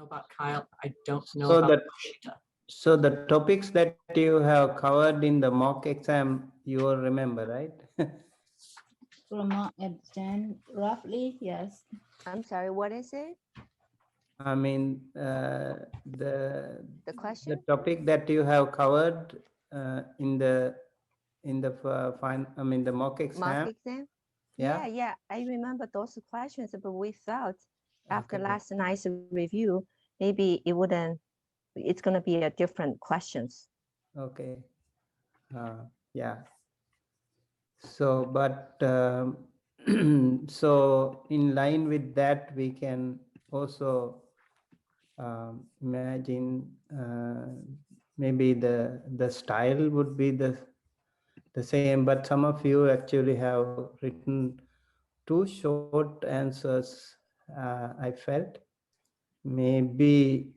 know about Kyle. I don't know So about that Sumitta. so the topics that you have covered in the mock exam, you will remember, right? From mock exam, roughly, yes. I'm sorry, what is it? I mean, The the question? topic that you have covered in the I mean the mock Mock exam. exam? Yeah. Yeah, I remember those questions, but we thought after Okay. last night's review, maybe it's gonna be a different questions. Okay. Yeah. So, but so in line with that, we can also imagine maybe the style would be the same, but some of you actually have written two short answers. I felt maybe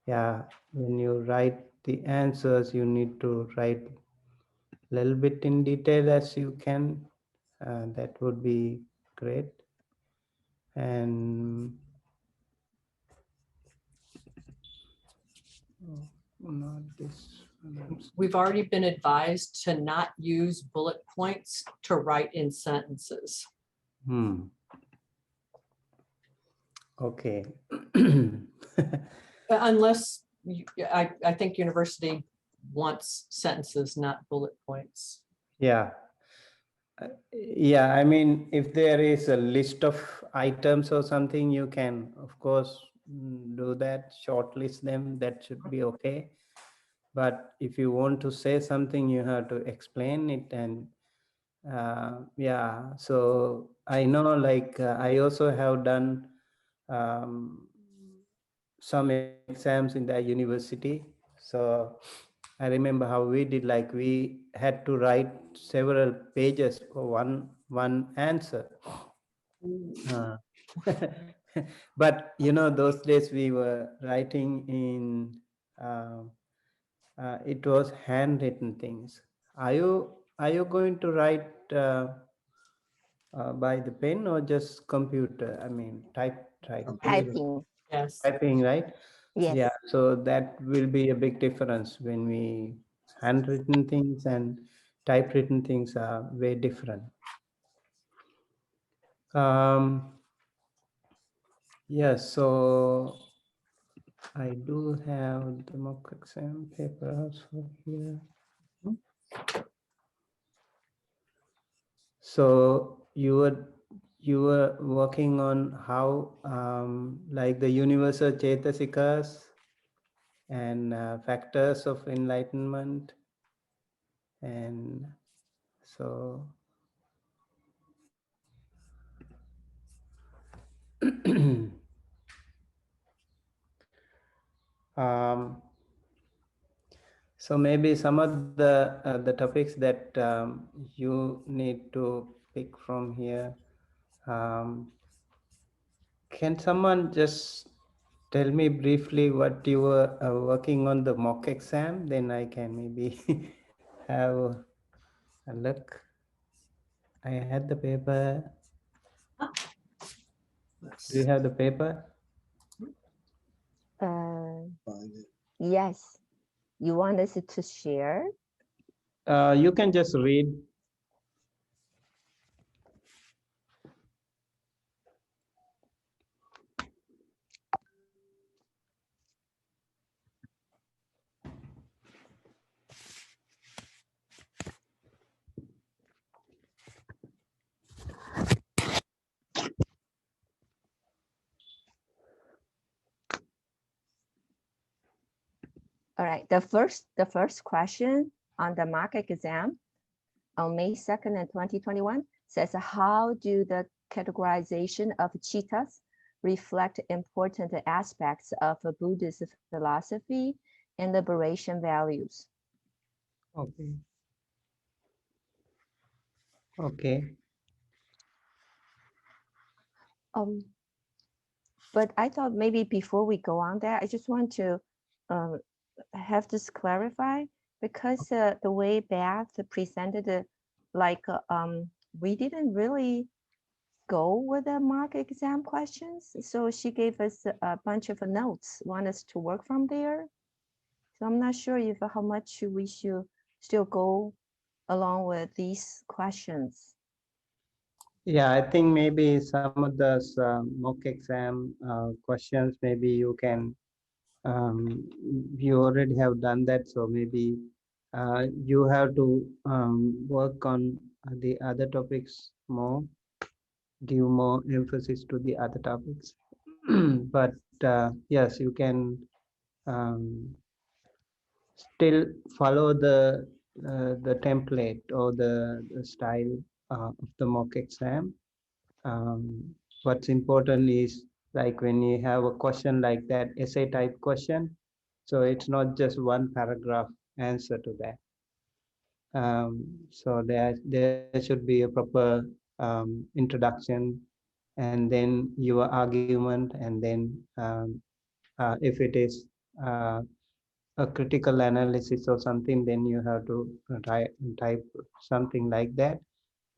yeah, when you write the answers, you need to write a little bit in detail as you can. That would be great. And not this one. We've already been advised to not use bullet points to write in sentences. Okay. Unless, I think university wants sentences, not bullet points. Yeah. Yeah, I mean, if there is a list of items or something, you can, of course, do that, shortlist them, that should be okay. But if you want to say something, you have to explain it. And yeah, so I know, like, I also have done some exams in the university. So I remember how we did, like we had to write several pages for one answer. But you know, those days we were writing in it was handwritten things. Are you going to write by the pen or just computer? I mean, Typing, Yes. typing, right? yes. Yeah, so that will be a big difference when we handwritten things and typewritten things are very different. Yes, so I do have the mock exam paper also here. So you were working on how like the universal chetasikas and factors of enlightenment, and so so maybe some of the topics that you need to pick from here. Can someone just tell me briefly what you were working on the mock exam? Then I can maybe have a look. I had the paper. Do you have the paper? Yes. You want us to share? You can just read. All right, the first question on the mock exam on May 2nd, 2021 says, how do the categorization of cheetahs reflect important aspects of Buddhist philosophy and liberation values? Okay. Okay. But I thought maybe before we go on that, I just want to have this clarify, because the way Beth presented it, like we didn't really go with the mock exam questions. So she gave us a bunch of notes, want us to work from there. So I'm not sure if how much we should still go along with these questions. Yeah, I think maybe some of those mock exam questions, maybe you can, you already have done that. So maybe you have to work on the other topics more, give more emphasis to the other topics. But yes, you can um, still follow the template or the style of the mock exam. What's important is like when you have a question like that essay type question, so it's not just one paragraph answer to that. So there should be a proper introduction, and then your argument, and then if it is a critical analysis or something, then you have to type something like that.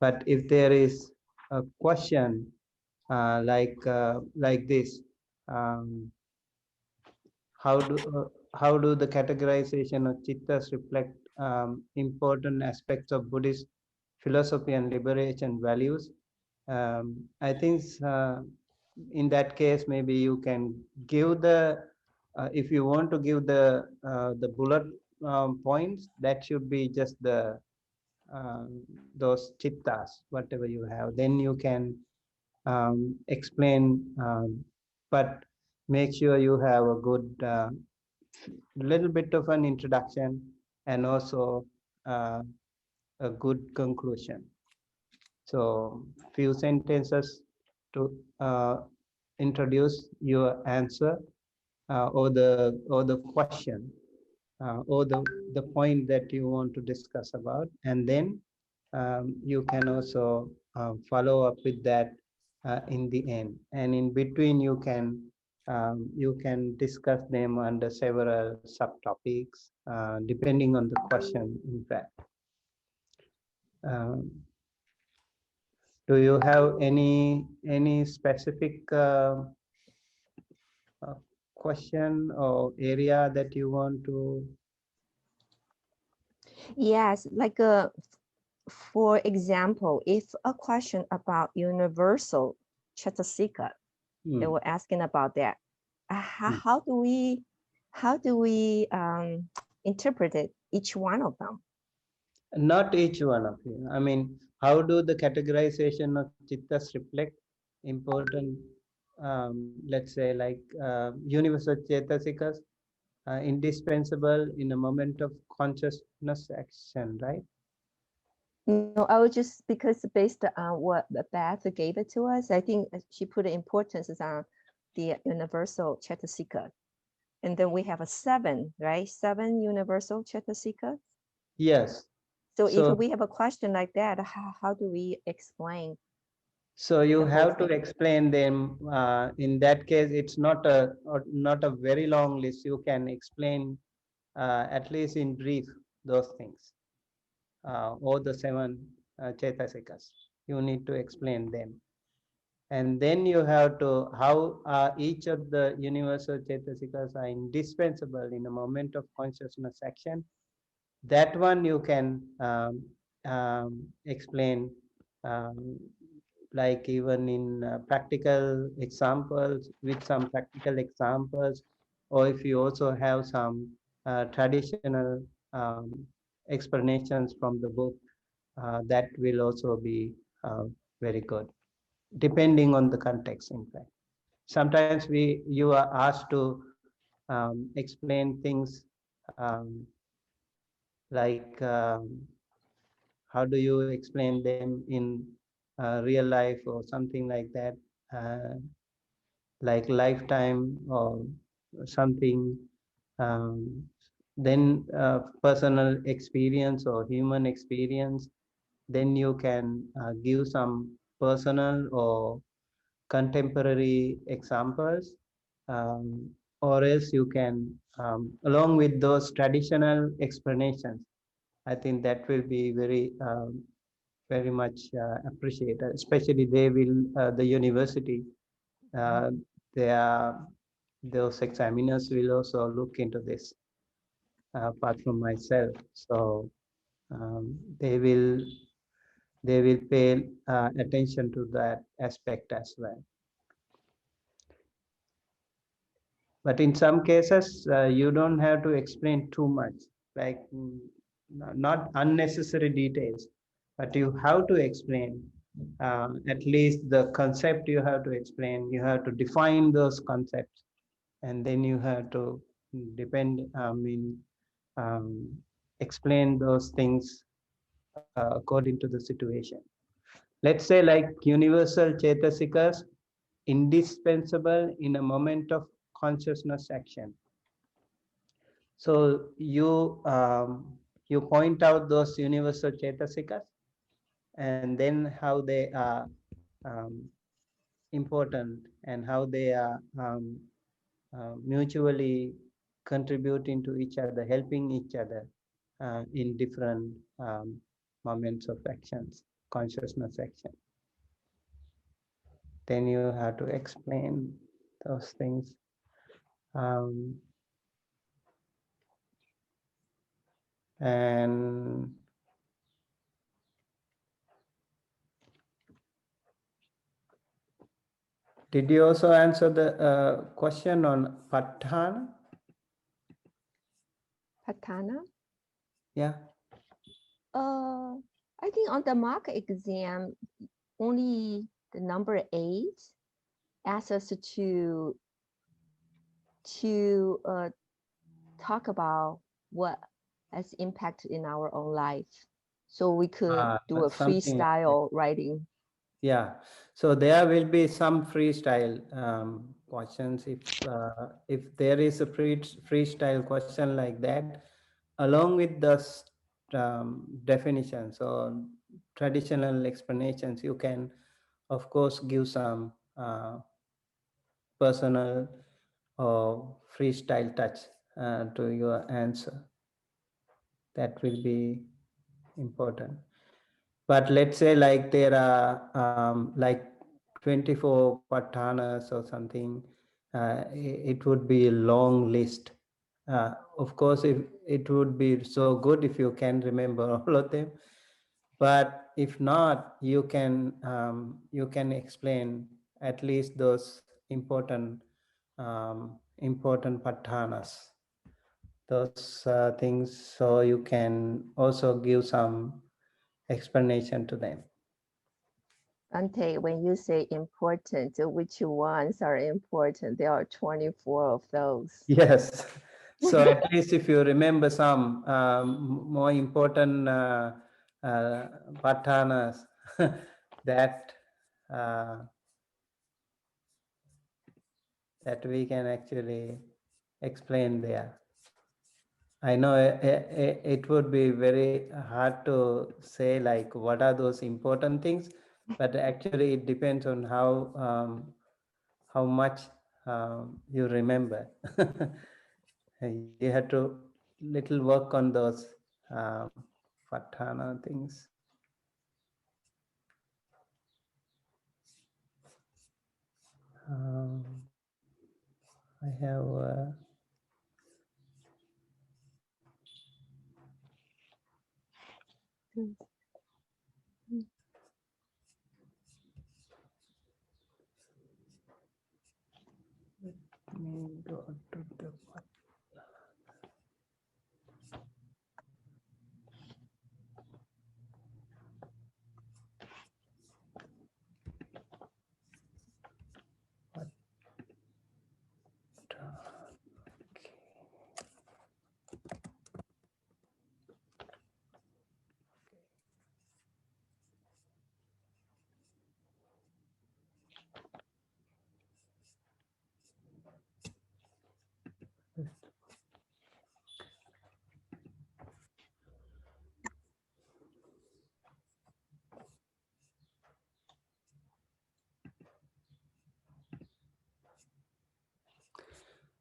But if there is a question like this, um, how do the categorization of chittas reflect important aspects of Buddhist philosophy and liberation values? I think in that case, maybe you can give the if you want to give the bullet points, that should be just the those chittas, whatever you have. Then you can explain, but make sure you have a good little bit of an introduction, and also uh, a good conclusion. So few sentences to introduce your answer, or the question, or the point that you want to discuss about, and then you can also follow up with that in the end, and in between you can discuss them under several subtopics depending on the question, in fact. um, do you have any specific uh, question or area that you want to? Yes, like for example, if a question about universal Chatasika, they were asking about that. How do we interpret it, each one of them? Not each one of you. I mean, how do the categorization of chittas reflect important, let's say, like universal chetasikas, indispensable in a moment of consciousness action, right? No, I was just because based on what Beth gave it to us, I think she put the importance on the universal Chatasika. And then we have a 7, right? 7 universal Chatasika. Yes. So if So, we have a question like that, how do we explain? so you the whole have to thing? explain them. In that case, it's not a very long list. You can explain at least in brief those things, or the 7 chetasikas. You need to explain them. And then you have to, how each of the universal chetasikas are indispensable in a moment of consciousness action. That one you can explain, um, like even in practical examples, with some practical examples, or if you also have some traditional explanations from the book, that will also be very good, depending on the context, in fact. Sometimes you are asked to explain things um, like how do you explain them in real life or something like that, uh, like lifetime or something, um, then personal experience or human experience, then you can give some personal or contemporary examples, um, or else you can, along with those traditional explanations, I think that will be very very much appreciate, especially they will, the university, they are, those examiners will also look into this, apart from myself. So they will pay attention to that aspect as well. But in some cases, you don't have to explain too much, like not unnecessary details, but you have to explain at least the concept you have to explain. You have to define those concepts, and then you have to um, explain those things according to the situation. Let's say like universal chetasikas, indispensable in a moment of consciousness action. So you point out those universal chetasikas, and then how they are um, important, and how they are mutually contributing to each other, helping each other in different moments of actions, consciousness action. Then you have to explain those things. And did you also answer the question on Patthana? Patana. Yeah. I think on the mock exam, only the number 8 asks us to talk about what has impact in our own life. So we could do a something like that. freestyle writing. Yeah, so there will be some freestyle questions. If there is a freestyle question like that, along with the definitions or traditional explanations, you can, of course, give some personal or freestyle touch to your answer. That will be important. But let's say like there are like 24 pathanas or something, it would be a long list. Of course, if it would be so good if you can remember all of them, but if not, you can explain at least those important important pathanas, those things, so you can also give some explanation to them. Bhante, when you say important, which ones are important? There are 24 of those. Yes. So at least if you remember some more important pathanas, that that we can actually explain there. I know it would be very hard to say like what are those important things, but actually it depends on how much you remember. You have to little work on those patthana things. I have let me go to the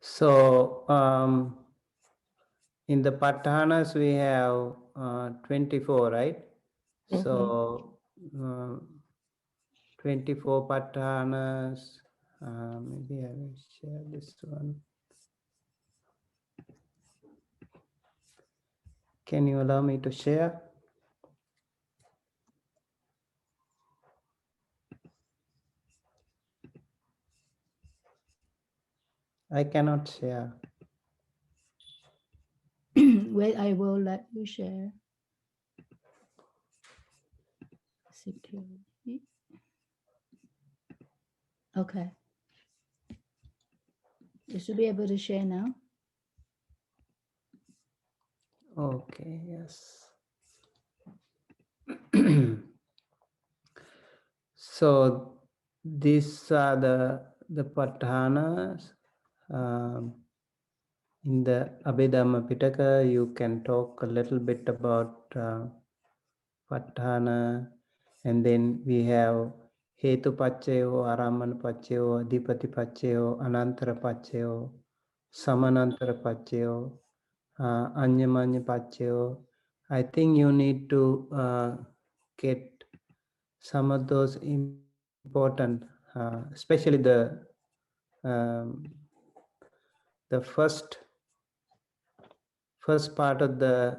So in the pathanas we have 24, right? So 24 pathanas. Maybe I will share this one. Can you allow me to share? I cannot share. Wait, I will let you share. Security. Okay. You should be able to share now. Okay, yes. So these are the pathanas. In the Abhidhamma Pitaka, you can talk a little bit about patthana, and then we have Hetu Pachayo, Araman Pachayo, Adhipati Pachayo, Anantara Pachayo, Samanantara Pachayo, Anyamanya Pachayo. I think you need to get some of those important, especially the first part of the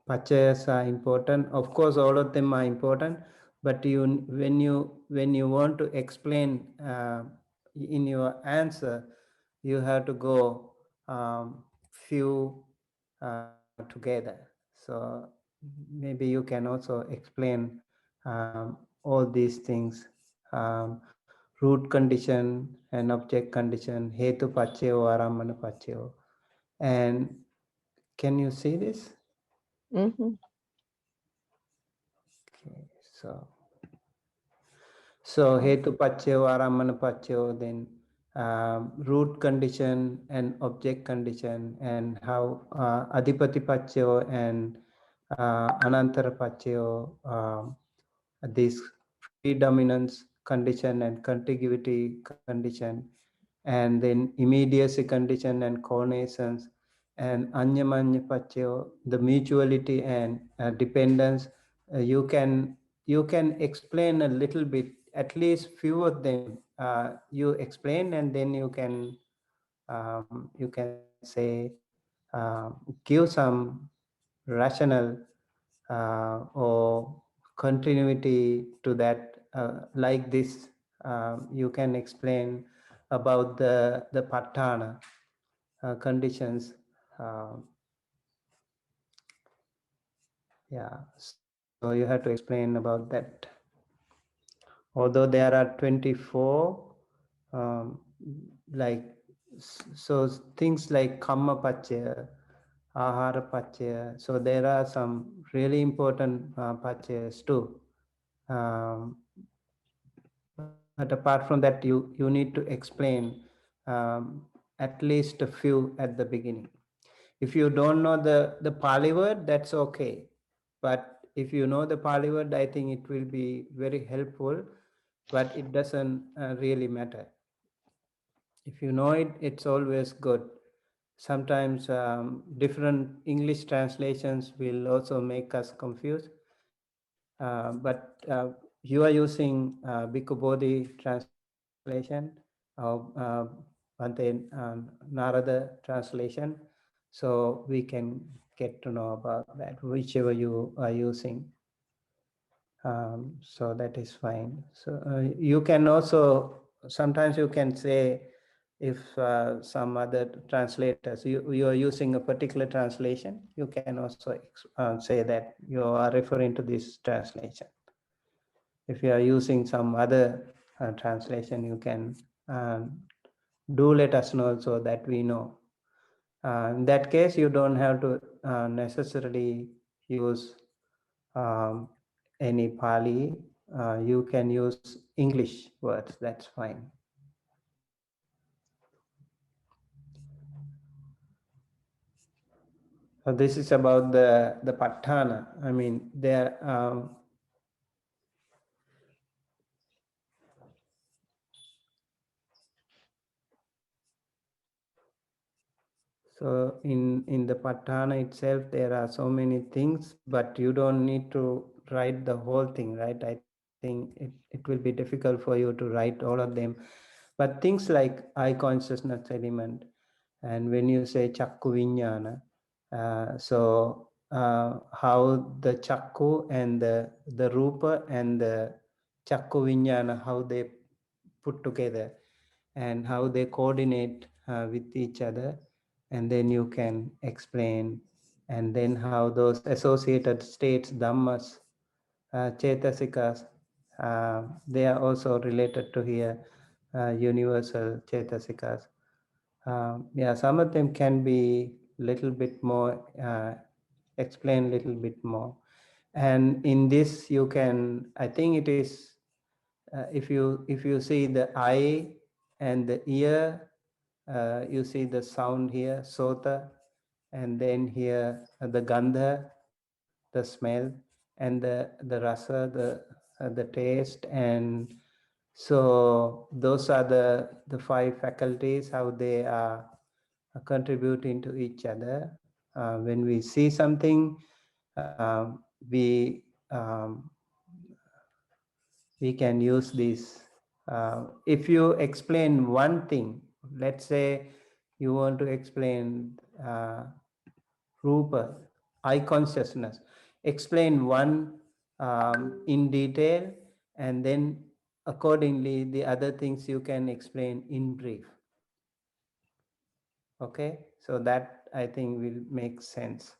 pachayas are important. Of course, all of them are important, but when you want to explain in your answer, you have to go few together. So maybe you can also explain all these things. Root condition and object condition, hetu pachayo, aramana pachayo. And can you see this? Mhm. Okay, so hetu pachayo, aramana pachayo, then root condition and object condition, and how adhipati pachayo and anantara pachayo, this predominance condition and contiguity condition, and then immediacy condition and coordinations, and anyamanya pachayo, the mutuality and dependence. You can explain a little bit, at least few of them. You explain, and then you can say give some rational or continuity to that, like this. You can explain about the patthana conditions. Yeah, so you have to explain about that. Although there are 24, like, so things like kamma pachaya, ahara pachaya, so there are some really important pachayas too. But apart from that, you need to explain at least a few at the beginning. If you don't know the Pali word, that's okay. But if you know the Pali word, I think it will be very helpful, but it doesn't really matter. If you know it, it's always good. Sometimes different English translations will also make us confused. But you are using Bhikkhu Bodhi translation or Bhante Narada translation, so we can get to know about that, whichever you are using. So that is fine. So you can also, sometimes you can say, if some other translators, you are using a particular translation, you can also say that you are referring to this translation. If you are using some other translation, you can do let us know so that we know. In that case, you don't have to necessarily use any Pali. You can use English words, that's fine. So this is about the patthana. I mean, there so in the patthana itself, there are so many things, but you don't need to write the whole thing, right? I think it will be difficult for you to write all of them. But things like eye consciousness element, and when you say chakku vinyana, how the chakku and the rupa and the chakku vinyana, how they put together and how they coordinate with each other, and then you can explain, and then how those associated states, dhammas, chetasikas, they are also related to here, universal chetasikas. Yeah, some of them can be little bit more, explain little bit more. And in this you can, I think it is, if you see the eye and the ear, you see the sound here, sota, and then here the gandha, the smell, and the rasa, the taste. And so those are the five faculties, how they are contributing to each other. When we see something, we we can use this. If you explain one thing, let's say you want to explain rupa, eye consciousness, explain one in detail, and then accordingly the other things you can explain in brief. Okay, so that I think will make sense.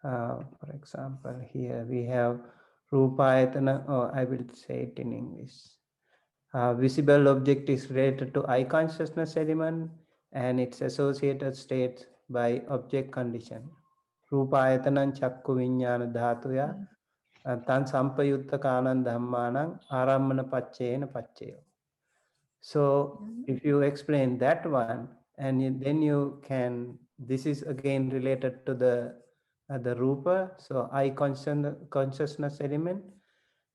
For example, here we have Rupayatana, or I will say it in English. Visible object is related to eye consciousness element and its associated states by object condition. Rupayatanan chakku vinyana dhatuya tan sampayutta kanan dhammanang arammana paccena pacceyo. So if you explain that one, and then you can, this is again related to the rupa. So eye consciousness element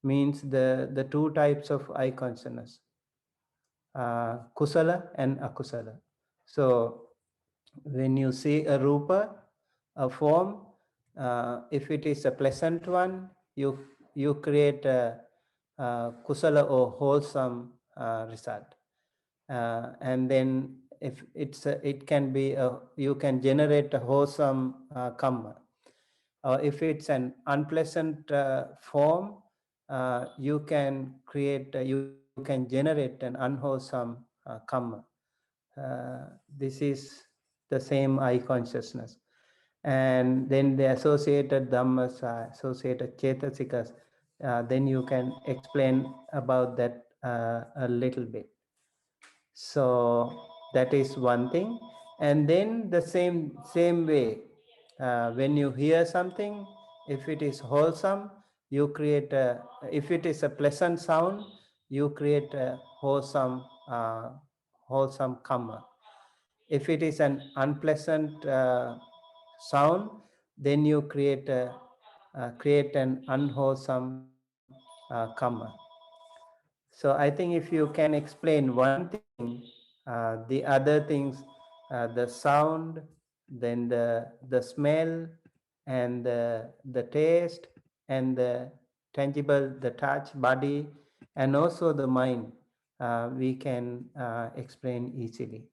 means the two types of eye consciousness, kusala and akusala. So when you see a rupa, a form, if it is a pleasant one, you create a kusala or wholesome result. And then if it can be you can generate a wholesome karma. If it's an unpleasant form, you can create, you can generate an unwholesome karma. This is the same eye consciousness. And then the associated dhammas, associated chetasikas, then you can explain about that a little bit. So that is one thing. And then the same way, when you hear something, if it is wholesome, you create a, if it is a pleasant sound, you create a wholesome wholesome karma. If it is an unpleasant sound, then you create an unwholesome karma. So I think if you can explain one thing, the other things, the sound, then the smell, and the taste, and the tangible, the touch, body, and also the mind, we can explain easily.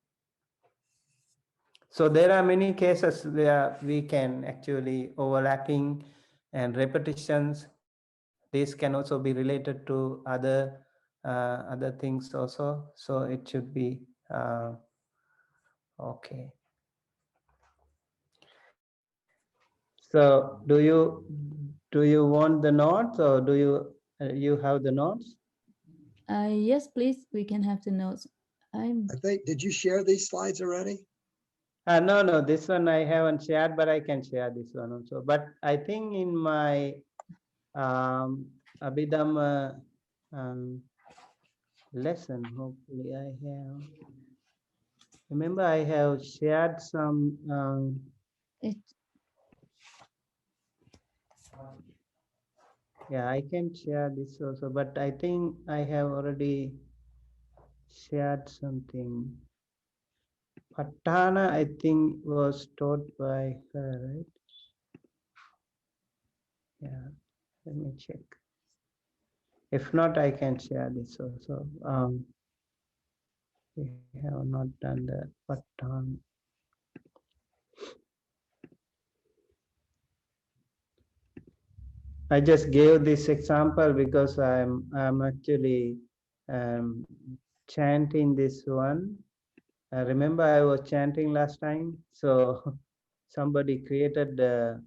So there are many cases where we can actually overlapping and repetitions. This can also be related to other things also. So it should be okay. So do you want the notes, or do you have the notes? Yes, please, we can have the notes. I think, did you share these slides already? No, this one I haven't shared, but I can share this one also. But I think in my Abhidhamma lesson, hopefully I have. Remember, I have shared some. It, Yeah, I can share this also, but I think I have already shared something. Patana, I think, was taught by her, right? Yeah. Let me check. If not, I can share this also. We have not done that, but I just gave this example because I'm actually chanting this one. Remember I was chanting last time, so somebody created the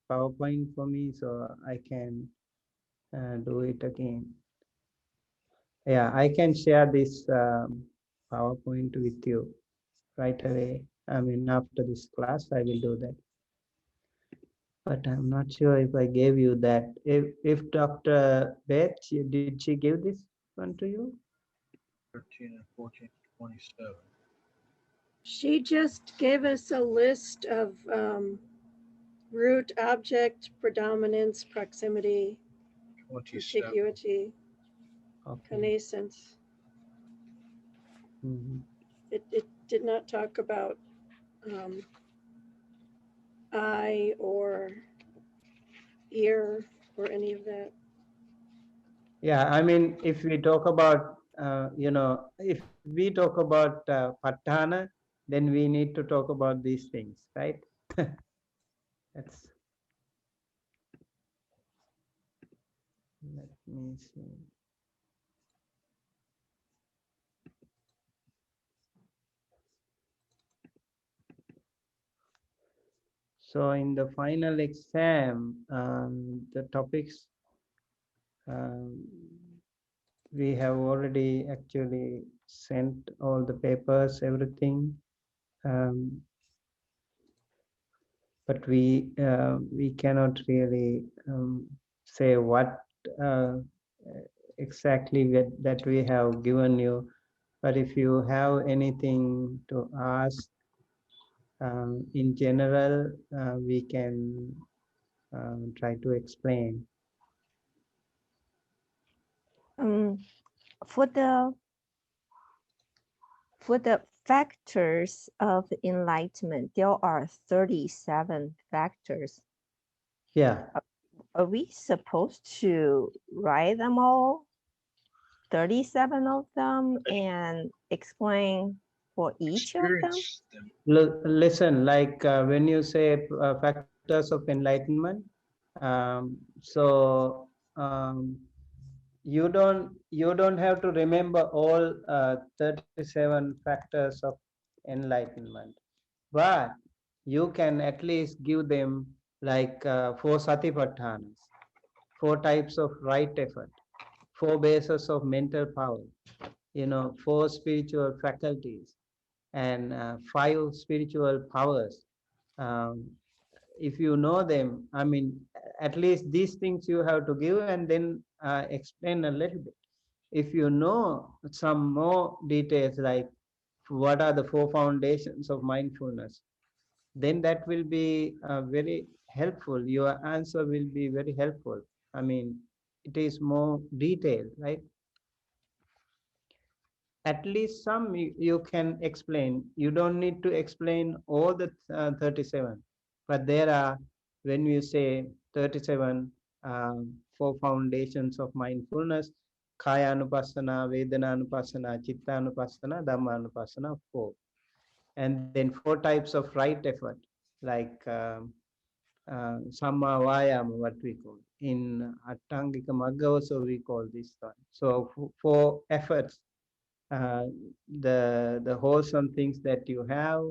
PowerPoint for me, so I can do it again. Yeah, I can share this PowerPoint with you right away. I mean, after this class, I will do that. But I'm not sure if I gave you that. If Dr. Beth, did she give this one to you? 13 and 14 to 27. She just gave us a list of root, object, predominance, proximity, 27. contiguity, Okay. connaissance. It did not talk about eye or ear or any of that. Yeah, I mean, if we talk about, if we talk about Patthana, then we need to talk about these things, right? That's. Let me see. So in the final exam, the topics we have already actually sent all the papers, everything, but we cannot really say what exactly that we have given you. But if you have anything to ask, in general, we can try to explain. For the factors of enlightenment, there are 37 factors. Yeah. Are we supposed to write them all, 37 of them, and explain for each of them? Listen, like when you say factors of enlightenment, so you don't have to remember all 37 factors of enlightenment, but you can at least give them like 4 satipathanas, 4 types of right effort, 4 bases of mental power, 4 spiritual faculties, and 5 spiritual powers. If you know them, I mean, at least these things you have to give and then explain a little bit. If you know some more details, like what are the 4 foundations of mindfulness, then that will be very helpful. Your answer will be very helpful. I mean, it is more detailed, right? At least some you can explain. You don't need to explain all the 37, but there are, when you say 37 4 foundations of mindfulness: kaya anupassana, vedana anupassana, chitta anupassana, dhamma anupassana, 4. And then 4 types of right effort, like samma vayama, what we call in Attangika Magga also we call this one. So 4 efforts, the wholesome things that you have,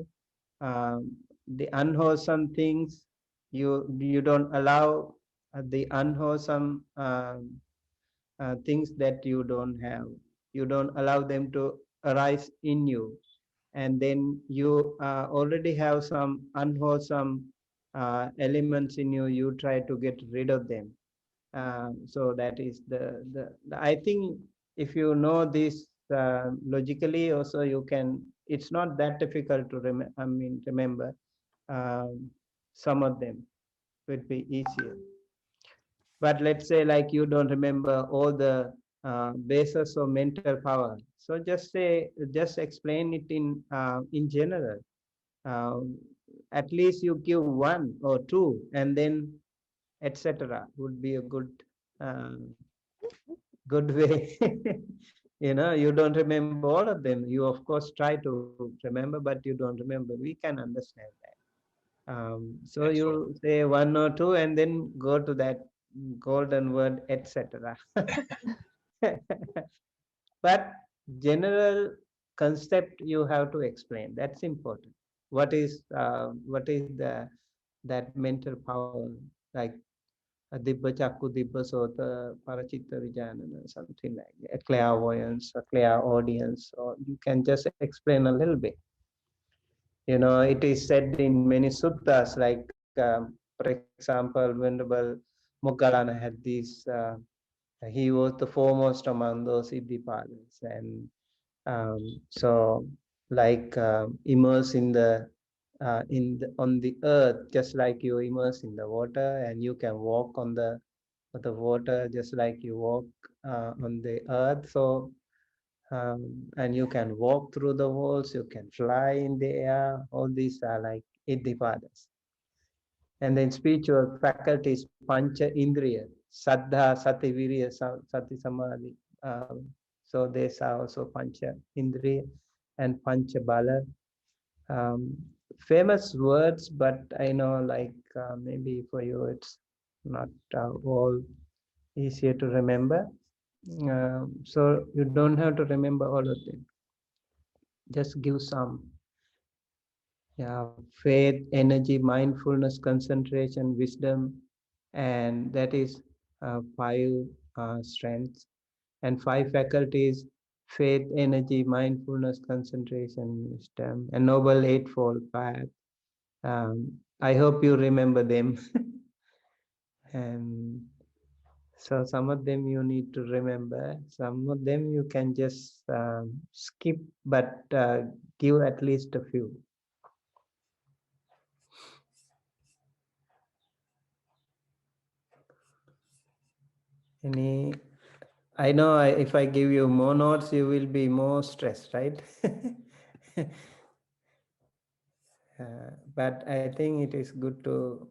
the unwholesome things, you don't allow the unwholesome things that you don't have. You don't allow them to arise in you, and then you already have some unwholesome elements in you. You try to get rid of them. So that is the I think if you know this logically also, you can, it's not that difficult to remember. Some of them would be easier, but let's say like you don't remember all the bases of mental power, so just explain it in general. At least you give 1 or 2, and then etc. would be a good way. You don't remember all of them. You of course try to remember, but you don't remember. We can understand that. So you say one or two and then go to that golden word, etc. But general concept you have to explain. That's important. What is that mental power, like Dibba Chakku, Dibba Sota, Parachitta Vijanana, something like that, clairvoyance, a clairaudience, or you can just explain a little bit. It is said in many suttas, like, for example, Venerable Moggallana had these, he was the foremost among those Siddhipalas. And so, like, immerse on the earth, just like you immerse in the water, and you can walk on the water just like you walk on the earth. So and you can walk through the walls, you can fly in the air. All these are like Iddhipadas. And then spiritual faculties, Pancha Indriya, Saddha, Sati, Virya, Sati, Samadhi. So these are also Pancha Indriya and Pancha Bala. Famous words, but I know, like, maybe for you it's not all easier to remember. So you don't have to remember all of them. Just give some. Yeah, faith, energy, mindfulness, concentration, wisdom, and that is 5 strengths, and 5 faculties: faith, energy, mindfulness, concentration, wisdom, and noble eightfold path. I hope you remember them. And so some of them you need to remember, some of them you can just skip, but give at least a few. I know if I give you more notes, you will be more stressed, right? But I think it is good to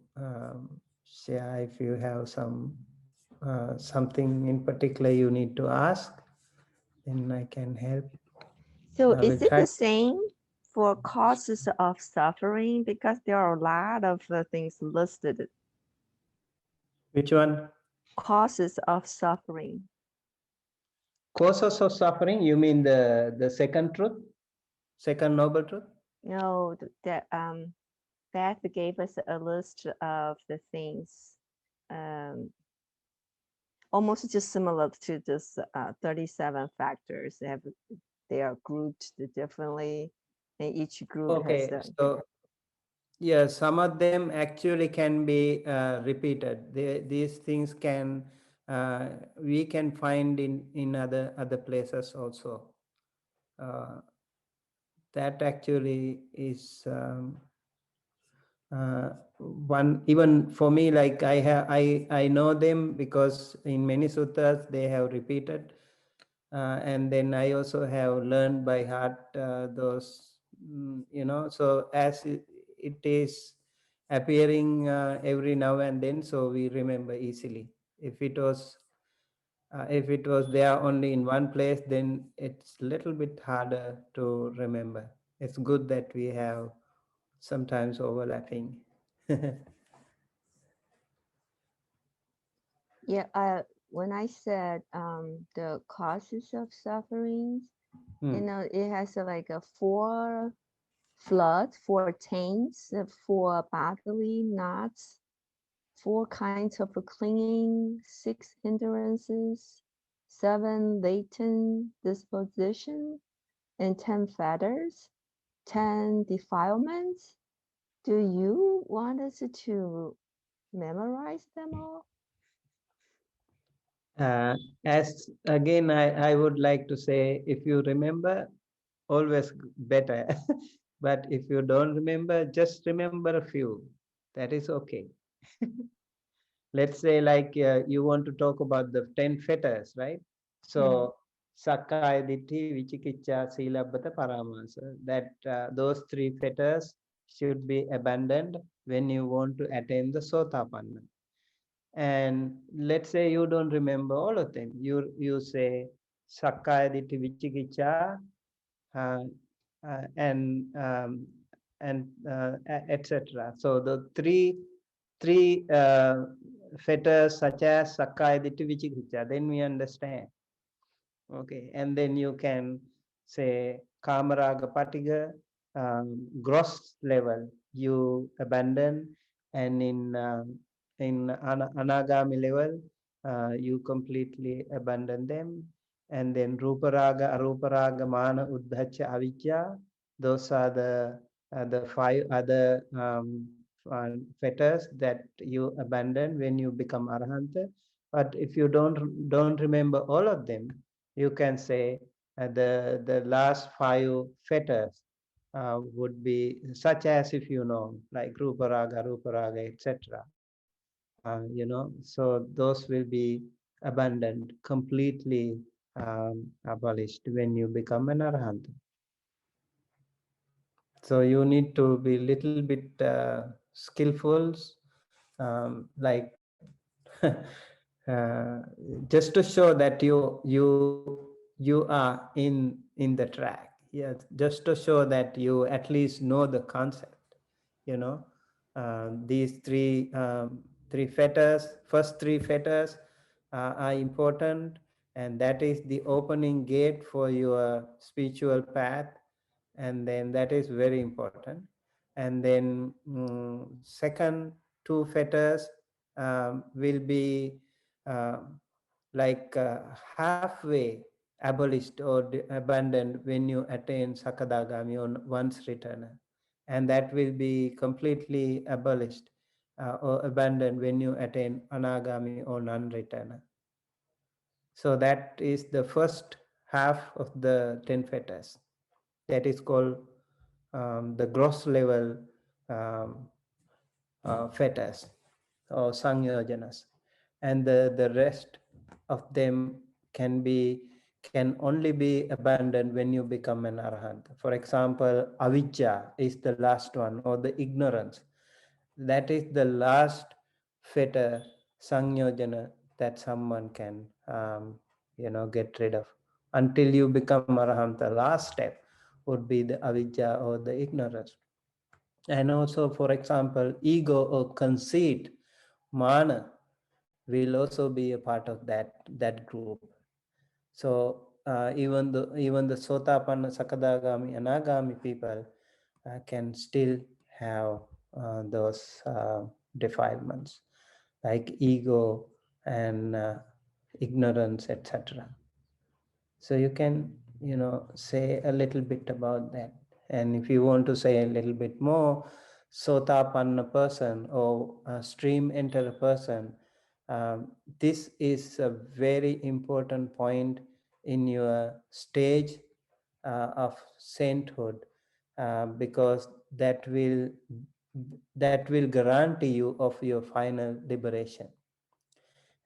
share if you have something in particular you need to ask, then I can help. So I will is it try. the same for causes of suffering? Because there are a lot of things listed. Which one? Causes of suffering. Causes of suffering, you mean the second truth? Second noble truth? No, Beth gave us a list of the things, almost just similar to this 37 factors. They are grouped differently, and each group has Okay, so yeah, some of them actually can be repeated. These things can we can find in other places also. That actually is one, even for me, like I know them because in many suttas they have repeated, and then I also have learned by heart those, so as it is appearing every now and then, so we remember easily. If it was there only in one place, then it's a little bit harder to remember. It's good that we have sometimes overlapping. Yeah, when I said the causes of sufferings, it has like a 4 flood, 4 taints, 4 bodily knots, 4 kinds of clinging, 6 hindrances, 7 latent disposition, and 10 fetters, 10 defilements. Do you want us to memorize them all? As again, I would like to say, if you remember, always better. But if you don't remember, just remember a few. That is okay. Let's say, like, you want to talk about the 10 fetters, right? So Sakkaya Ditthi, Vichikicha, Silabbata, Paramasa. That those 3 fetters should be abandoned when you want to attain the Sotapanna. And let's say you don't remember all of them. You say Sakkaya Ditthi Vichikicha, uh, and etc. So the three fetters such as Sakkaya Ditthi Vichikicha, then we understand. Okay, and then you can say Kamaraga Patiga, gross level you abandon, and in Anagami level you completely abandon them. And then Ruparaga, Aruparaga, Mana, Uddhacha, Avijja, those are the 5 other fetters that you abandon when you become Arahanta. But if you don't remember all of them, you can say the last 5 fetters would be such as, if you know, like Ruparaga, etc. So those will be abandoned, completely abolished when you become an Arahant. So you need to be little bit skillful, like just to show that you are in the track. Yes, just to show that you at least know the concept. These three fetters, first 3 fetters are important, and that is the opening gate for your spiritual path, and then that is very important. And then second 2 fetters will be like halfway abolished or abandoned when you attain Sakadagami on once returner, and that will be completely abolished or abandoned when you attain Anagami or non-returner. So that is the first half of the 10 fetters. That is called the gross level fetters or sangyojanas, and the rest of them can only be abandoned when you become an arahant. For example, avijja is the last one, or the ignorance. That is the last fetter sangyojana that someone can get rid of. Until you become arahant, the last step would be the avijja or the ignorance. And also, for example, ego or conceit, mana, will also be a part of that group. So even the Sotapanna, Sakadagami, Anagami people can still have those defilements like ego and ignorance, etc. So you can say a little bit about that. And if you want to say a little bit more, Sotapanna person or stream enter person, this is a very important point in your stage of sainthood, because that will guarantee you of your final liberation.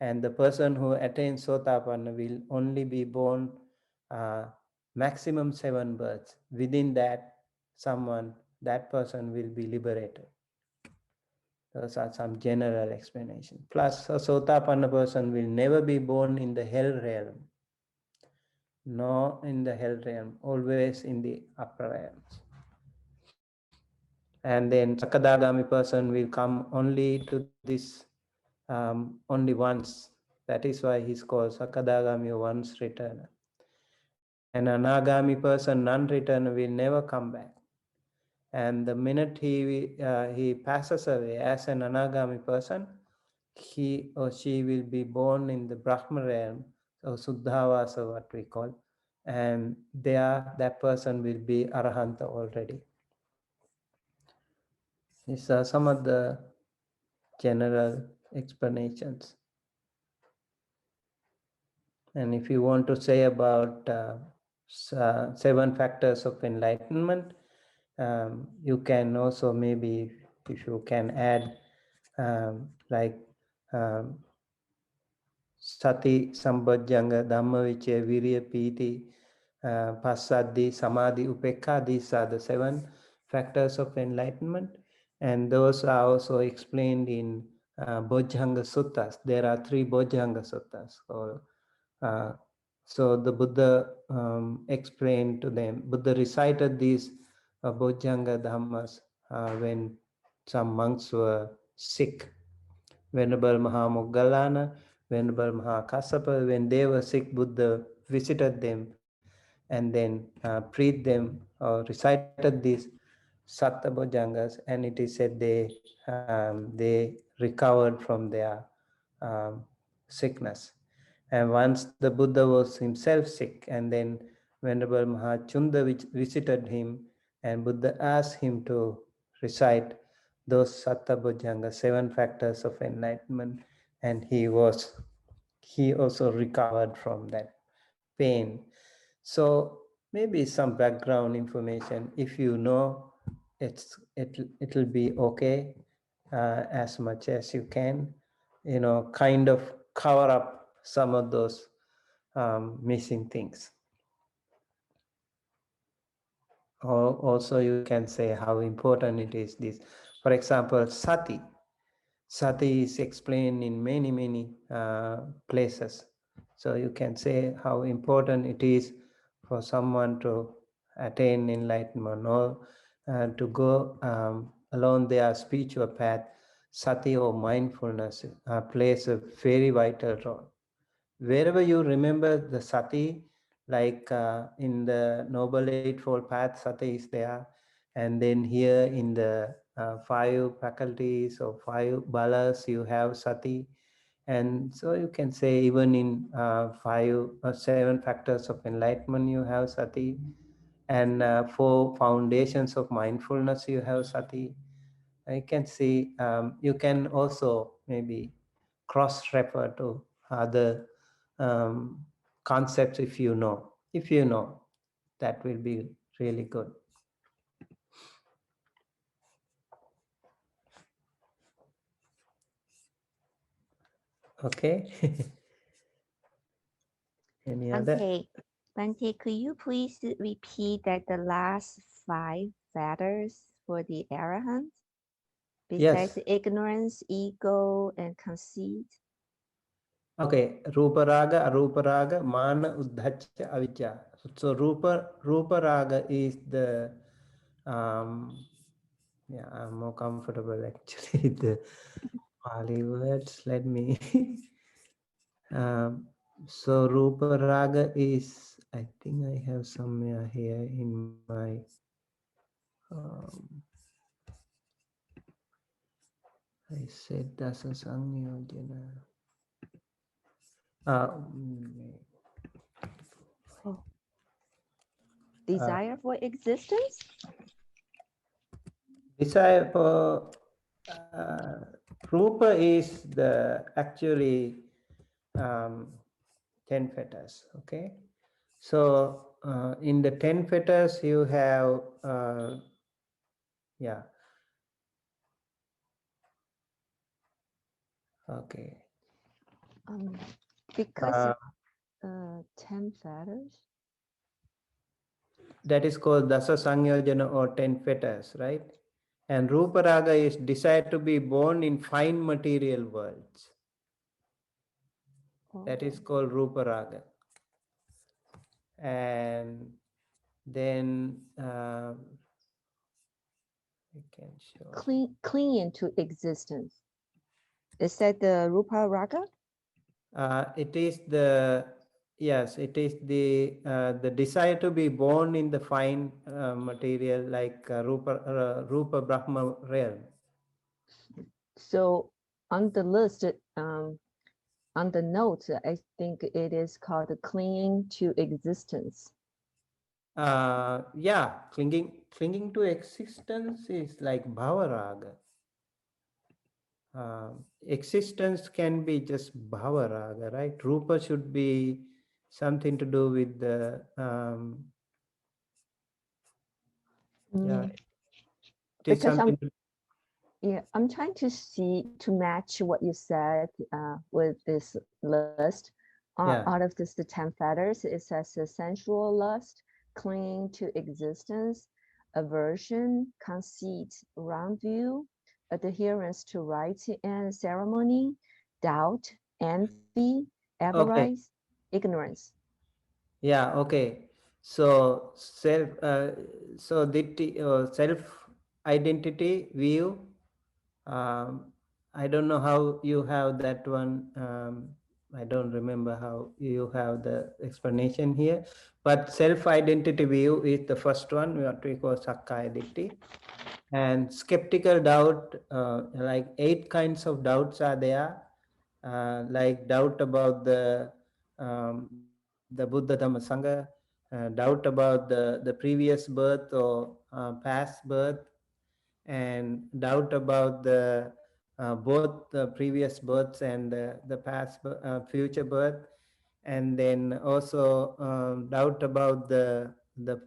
And the person who attains Sotapanna will only be born maximum 7 births. Within that person will be liberated. Those are some general explanation. Plus, a Sotapanna person will never be born in the hell realm. No, in the hell realm, always in the upper realms. And then Sakadagami person will come only to this only once. That is why he's called Sakadagami, once returner. And Anagami person, non-returner, will never come back. And the minute he passes away as an Anagami person, he or she will be born in the Brahma realm, or Suddhavasa, what we call, and that person will be Arahanta already. These are some of the general explanations. And if you want to say about 7 factors of enlightenment, you can also, maybe if you can add like Sati, Sambhajjanga, Dhammavicaya, Virya, Piti, Passaddhi, Samadhi, Upekha. These are the 7 factors of enlightenment, and those are also explained in Bojjhanga Suttas. There are 3 Bojjhanga Suttas. So the Buddha explained to them, Buddha recited these Bojjhanga Dhammas when some monks were sick. Venerable Mahamoggallana, Venerable Mahakassapa, when they were sick, Buddha visited them and then preached them or recited these Satta Bojjhangas, and it is said they recovered from their sickness. And once the Buddha was himself sick, and then Venerable Mahachunda visited him, and Buddha asked him to recite those Satta Bojjhanga, 7 factors of enlightenment, and he also recovered from that pain. So maybe some background information, if you know, it'll be okay as much as you can, kind of cover up some of those missing things. Or also you can say how important it is this. For example, sati. Sati is explained in many places. So you can say how important it is for someone to attain enlightenment or to go along their spiritual path. Sati or mindfulness plays a very vital role. Wherever you remember the sati, like in the Noble Eightfold Path, sati is there. And then here in the 5 faculties or 5 balas, you have sati. And so you can say even in 5 or 7 factors of enlightenment, you have sati. And 4 foundations of mindfulness, you have sati. You can see, you can also maybe cross-refer to other concepts if you know. That will be really good. Okay. Any other? Bhante, could you please repeat that the last 5 factors for the arahant? Besides Yes. ignorance, ego, and conceit. Okay, Rupa Raga, Arupa Raga, Mana, Uddhacha, Avijja. So Rupa Raga is the yeah, I'm more comfortable actually with the Pali words. Let me so Rupa Raga is, I think I have somewhere here in my I said Dasa Sangyojana. Desire for existence? Desire for Rupa is the actually 10 fetters. Okay, so in the 10 fetters you have yeah. Okay. Because 10 fetters. That is called Dasa Sangyojana or 10 fetters, right? And Rupa Raga is desire to be born in fine material worlds. That is called Rupa Raga. And then we can show. Clinging to existence. Is that the Rupa Raga? It is the, yes, it is the desire to be born in the fine material like Rupa Brahma realm. So on the list, on the notes, I think it is called clinging to existence. Yeah, clinging to existence is like Bhavaraga. Existence can be just Bhavaraga, right? Rupa should be something to do with the yeah. It is Because something I'm trying to match what you said with this list. Out of this, the 10 fetters, it says the sensual lust, clinging to existence, aversion, conceit, wrong view, adherence to rites and ceremony, doubt, envy, Okay. avarice, ignorance. Yeah, okay. So self identity view. Um, I don't know how you have that one. I don't remember how you have the explanation here. But self identity view is the first one, what we call Sakkaya Ditthi. And skeptical doubt, like 8 kinds of doubts are there, like doubt about the Buddha Dhamma Sangha, doubt about the previous birth or past birth, and doubt about both the previous births and the future birth, and then also doubt about the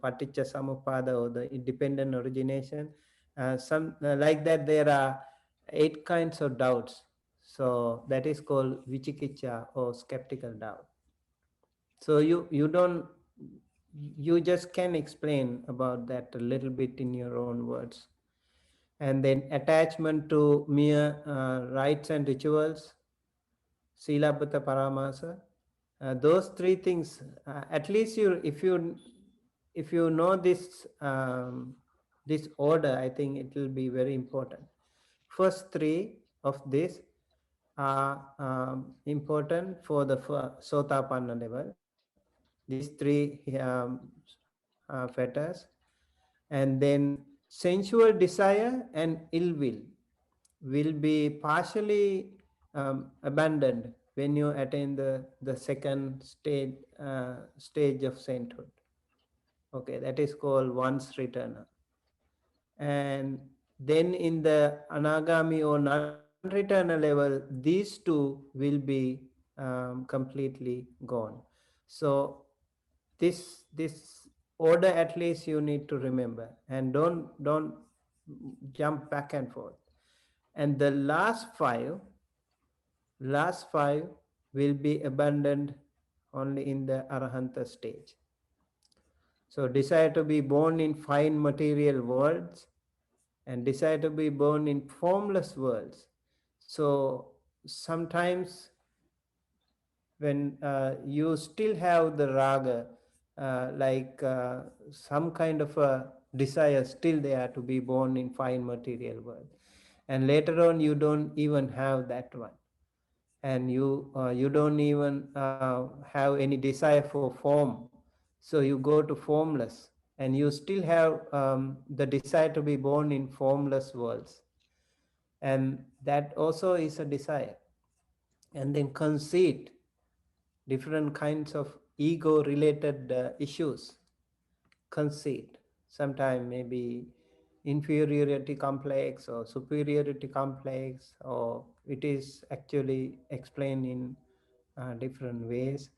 paticca samuppada or the independent origination. Some like that, there are 8 kinds of doubts. So that is called vichikicha or skeptical doubt. So you just can explain about that a little bit in your own words. And then attachment to mere rites and rituals, silabhata paramasa. Those 3 things, at least if you know this order, I think it will be very important. First 3 of this are important for the sotapanna level. These 3 fetters. And then sensual desire and ill will be partially abandoned when you attain the second stage of sainthood. Okay, that is called once returner. And then in the anagami or non-returner level, these 2 will be completely gone. So this order at least you need to remember, and don't jump back and forth. And the last five will be abandoned only in the arahanta stage. So desire to be born in fine material worlds and desire to be born in formless worlds. So sometimes when you still have the raga, some kind of a desire still there to be born in fine material world, and later on you don't even have that one, and you don't even have any desire for form, so you go to formless, and you still have the desire to be born in formless worlds, and that also is a desire. And then conceit, different kinds of ego related issues, conceit, sometimes maybe inferiority complex or superiority complex, or it is actually explained in different ways,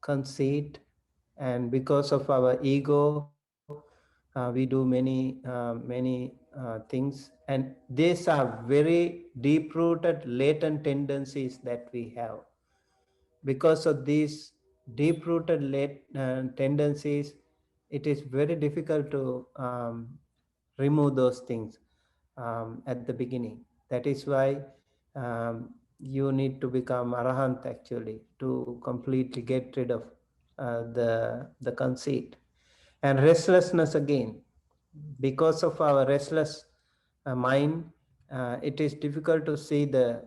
conceit. And because of our ego, we do many things, and these are very deep rooted latent tendencies that we have. Because of these deep rooted tendencies, it is very difficult to remove those things at the beginning. That is why you need to become arahant actually to completely get rid of the conceit. And restlessness again, because of our restless mind, it is difficult to see the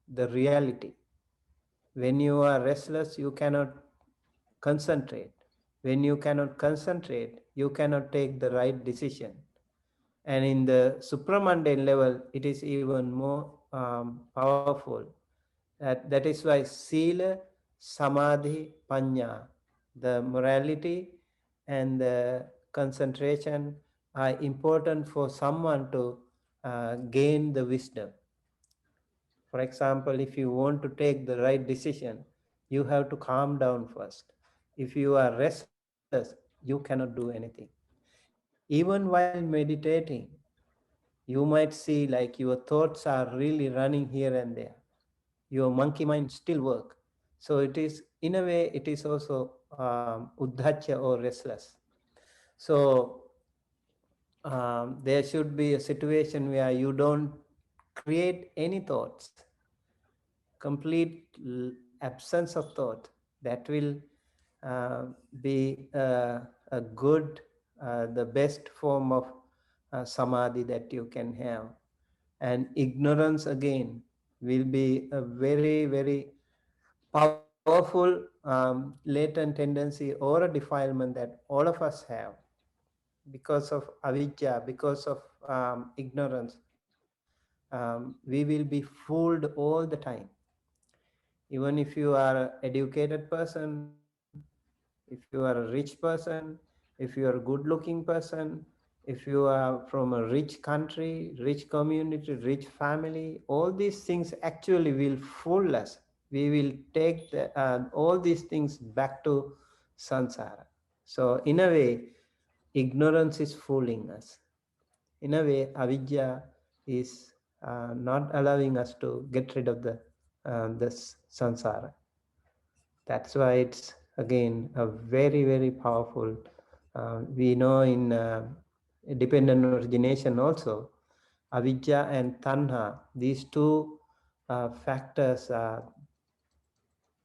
reality. When you are restless, you cannot concentrate. When you cannot concentrate, you cannot take the right decision. And in the supramundane level, it is even more powerful. That is why sila, samadhi, panya, the morality and the concentration are important for someone to gain the wisdom. For example, if you want to take the right decision, you have to calm down first. If you are restless, you cannot do anything. Even while meditating, you might see like your thoughts are really running here and there. Your monkey mind still work. So it is, in a way, it is also uddhacha or restless. So there should be a situation where you don't create any thoughts, complete absence of thought, that will be a good, the best form of samadhi that you can have. And ignorance again will be a very, very powerful latent tendency or a defilement that all of us have because of avidya, because of ignorance. We will be fooled all the time. Even if you are an educated person, if you are a rich person, if you are a good looking person, if you are from a rich country, rich community, rich family, all these things actually will fool us. We will take all these things back to samsara. So in a way, ignorance is fooling us. In a way, avidya is not allowing us to get rid of this samsara. That's why it's again a very, very powerful. We know in dependent origination also, avidya and tanha, these two factors are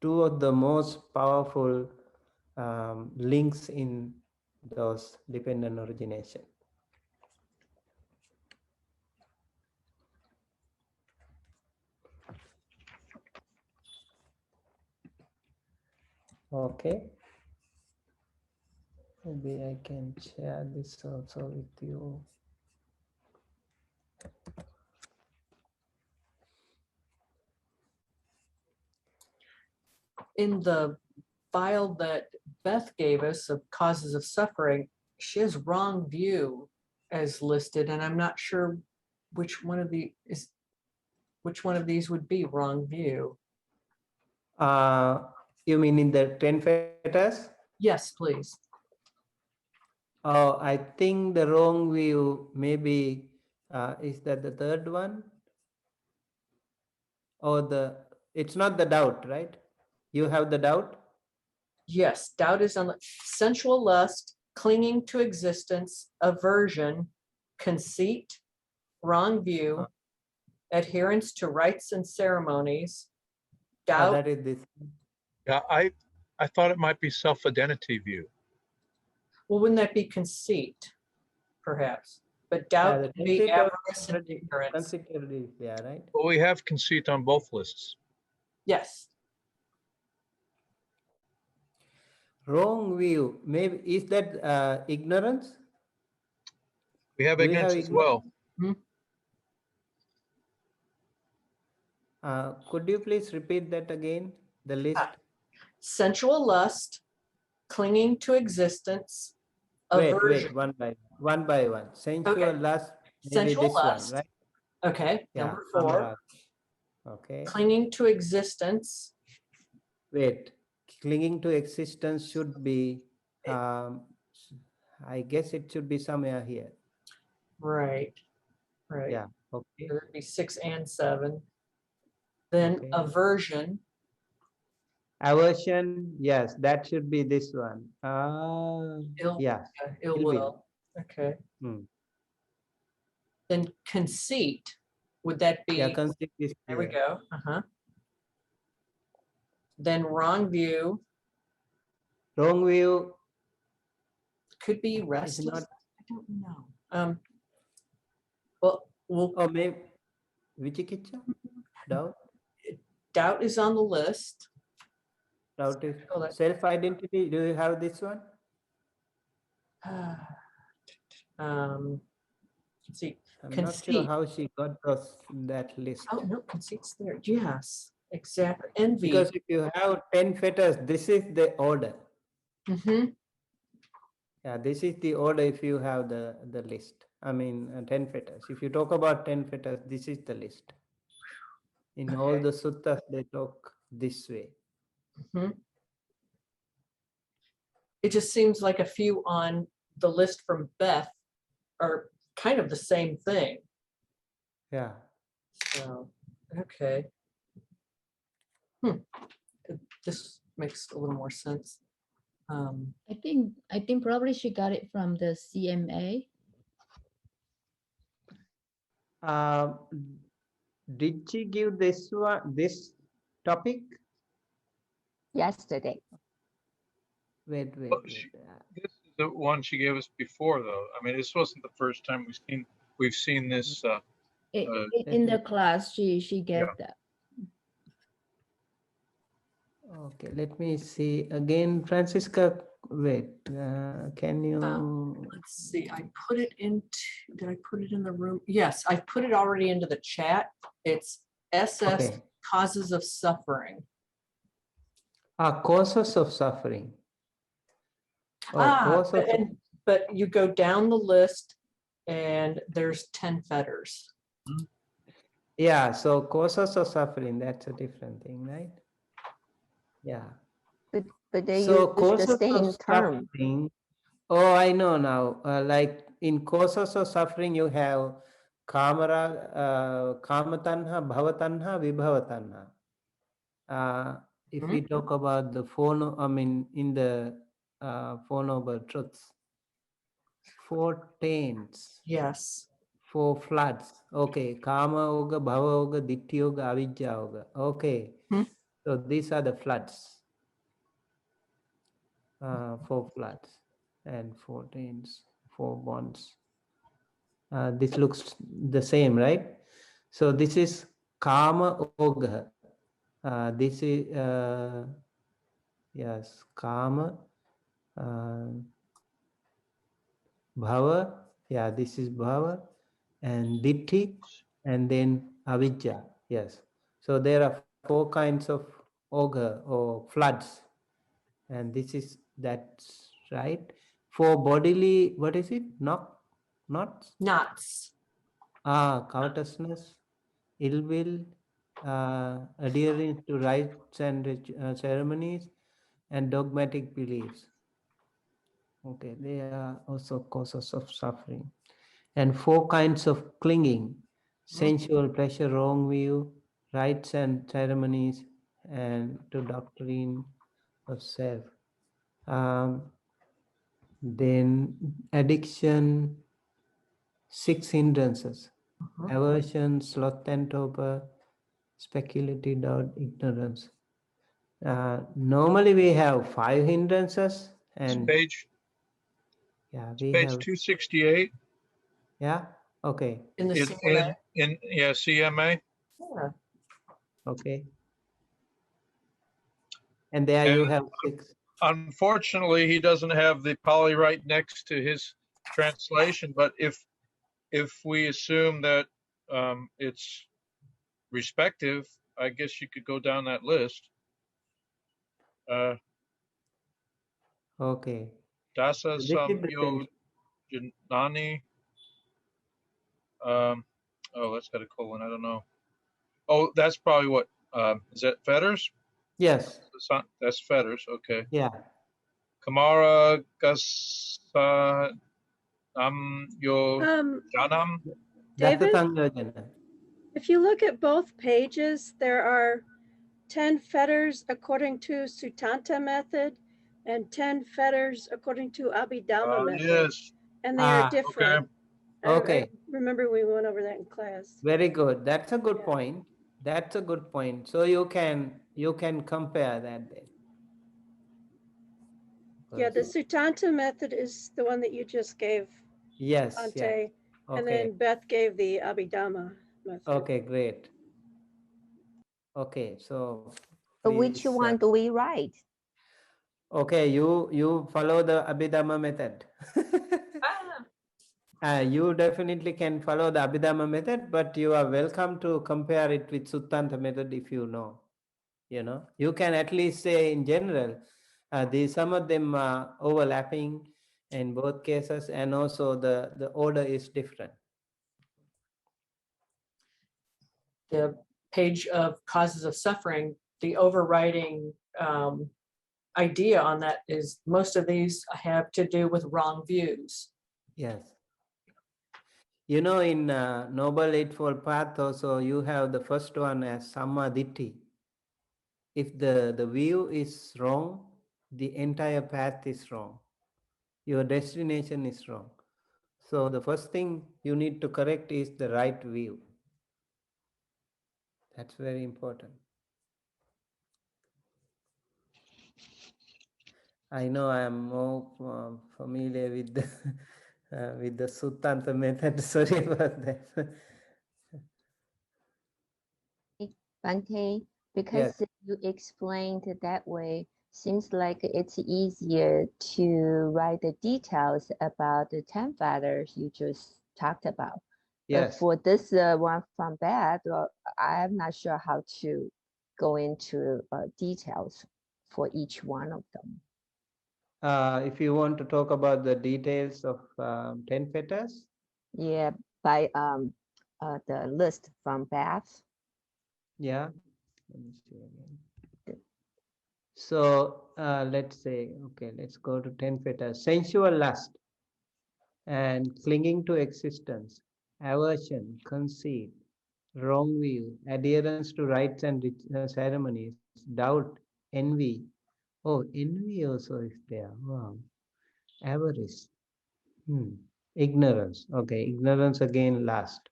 two of the most powerful links in those dependent origination. Okay. Maybe I can share this also with you. In the file that Beth gave us of causes of suffering, she has wrong view as listed, and I'm not sure which one of these would be wrong view. You mean in the 10 fetters? Yes, please. Oh, I think the wrong view maybe is that the third one? Or it's not the doubt, right? You have the doubt? Yes, doubt is on the sensual lust, clinging to existence, aversion, conceit, wrong view, adherence to rites and ceremonies, doubt. That is this. Yeah, I thought it might be self-identity view. Well, wouldn't that be conceit, perhaps? But doubt the can be conceit avarice and already- ignorance. conceit already is there, right? Well, we have conceit on both lists. Yes, Wrong view, maybe is that ignorance? We have Do we ignorance have as well. Could you please repeat that again, the list? sensual lust, clinging to existence, Wait, aversion. one by one. Sensual Okay. lust, maybe Sensual this lust. one, right? Okay, Yeah, number 4, Amara. Okay. clinging to existence, Wait, clinging to existence should be, I guess it should be somewhere here. right, Yeah, okay. There would be 6 and 7. Then Okay. aversion, Aversion, yes, that should be this one. ill, Yeah. ill ill will. Okay. Hmm. Then conceit, would that be? Yeah, conceit is There we here. go. Then wrong view Wrong view could be is restless. not, I don't know. Well, oh, maybe Vichikicha? Doubt? doubt is on the list. Doubt is Oh, that- self-identity. Do you have this one? Let's see. I'm not sure Conceit. how she got that list. Oh, no, conceit's there. Yes, exactly. Envy. Because if you have 10 fetters, this is the order. Mhm. Yeah, this is the order if you have the list. I mean, 10 fetters. If you talk about 10 fetters, this is the list. In all Okay. the suttas, they talk this way. Mhm. It just seems like a few on the list from Beth are kind of the same thing. Yeah. So, okay. This makes a little more sense. I think probably she got it from the CMA. Did she give this one, this topic? Yesterday. Wait. Well, This is the one she gave us before, though. I mean, this wasn't the first time we've seen this. In the class, she gave Yeah. that. Okay, let me see again, Francisca. Wait, can you? Let's see, I put it into, did I put it in the room? Yes, I put it already into the chat. It's SS Okay. causes of suffering. Causes of suffering. Causes of, But you go down the list and there's 10 fetters. yeah, so causes of suffering, that's a different thing, right? Yeah. But they So use the causes of same term. suffering. Oh, I know now. Like in causes of suffering, you have kamatanha, bhavatanha, vibhavatanha. If we talk about the in the Four Noble Truths, 4 taints, Yes. 4 floods. Okay, Kama Yoga, Bhava Yoga, Ditthi Yoga, Avidya Yoga. Okay, so these are the floods. 4 floods and 4 taints, 4 bonds. This looks the same, right? So this is Kama Yoga. This is yes, Kama. Bhava, yeah, this is Bhava, and Ditthi, and then Avidya, yes. So there are 4 kinds of ogre or floods, and that's right. For bodily, what is it? Knots? Knots. Covetousness, ill will, adherence to rites and ceremonies, and dogmatic beliefs. Okay, they are also causes of suffering. And 4 kinds of clinging: sensual pleasure, wrong view, rites and ceremonies, and to doctrine of self. Then addiction, 6 hindrances: aversion, sloth and torpor, speculative doubt, ignorance. Normally we have 5 hindrances, and Page yeah, we page have, 268 yeah, okay, In the in CMA. CMA. Yeah. okay. And there you have 6. Unfortunately, he doesn't have the poly right next to his translation, but if we assume that it's respective, I guess you could go down that list. Okay. Dasa So this is the Samyo Janani. Oh, that's got a colon. I don't know. Oh, that's probably what. Is that fetters? Yes. That's fetters. Okay. Yeah. Kamara Gasa Yo Janam. That's the David, Sangyojana. if you look at both pages, there are 10 fetters according to Sutanta method and 10 fetters according to Abhidhamma method. Yes. And they are Okay. different. Okay. I remember we went over that in class. Very good. That's a good Yeah. point. That's a good point. So you can compare that then. Yeah, the Sutanta method is the one that you just gave, Yes. Bhante, Yeah. and Okay. then Beth gave the Abhidhamma method. Okay. Great. Okay. So Which please, one do we write? okay. You follow the Abhidhamma method. You definitely can follow the Abhidhamma method, but you are welcome to compare it with Suttanta method if you know. You can at least say in general, some of them are overlapping in both cases, and also the order is different. The page of causes of suffering, the overriding idea on that is most of these have to do with wrong views. Yes. In Noble Eightfold Path also, you have the first one as Samma Ditti. If the view is wrong, the entire path is wrong. Your destination is wrong. So the first thing you need to correct is the right view. That's very important. I know I am more familiar with the Suttanta method. Sorry about that. Bhante, Yes. because you explained it that way, seems like it's easier to write the details about the 10 feathers you just talked about. But Yes. for this one from Beth, well, I'm not sure how to go into details for each one of them. If you want to talk about the details of 10 fetters. Yeah, by the list from Beth. Yeah. Let me see again. So let's say, okay, let's go to 10 fetters. Sensual lust and clinging to existence, aversion, conceit, wrong view, adherence to rites and ceremonies, doubt, envy. Oh, envy also is there. Wow. Avarice. Ignorance. Okay, ignorance again last.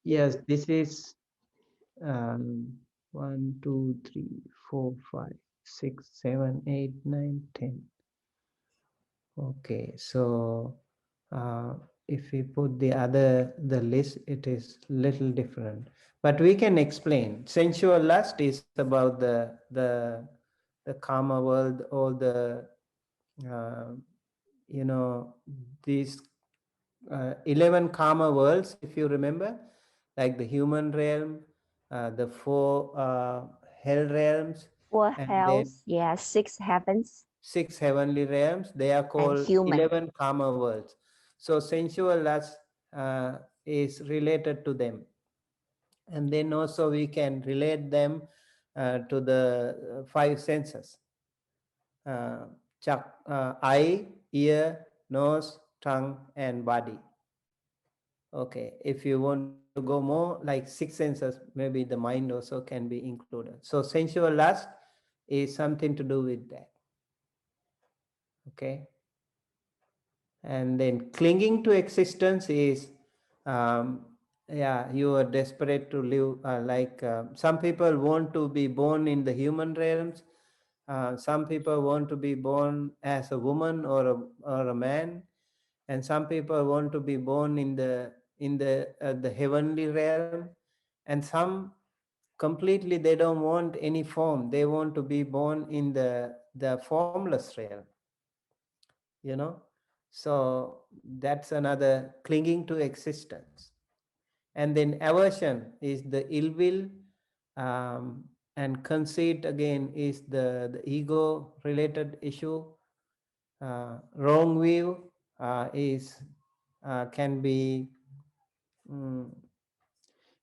Yes, this is 1, 2, 3, 4, 5, 6, 7, 8, 9, 10. Okay, so if we put the list, it is little different. But we can explain. Sensual lust is about the karma world, or the you know, these 11 karma worlds, if you remember, like the human realm, the 4 hell realms, 4 and then hells, yeah, 6 heavens. 6 heavenly realms. They are called human. 11 karma worlds. So sensual lust is related to them. And then also we can relate them to the 5 senses. Eye, ear, nose, tongue, and body. Okay, if you want to go more like 6 senses, maybe the mind also can be included. So sensual lust is something to do with that. Okay. And then clinging to existence is, yeah, you are desperate to live. Some people want to be born in the human realms. Some people want to be born as a woman or a man, and some people want to be born in the heavenly realm, and some completely they don't want any form. They want to be born in the formless realm. You know, so that's another clinging to existence. And then aversion is the ill will, and conceit again is the ego related issue. Wrong view is can be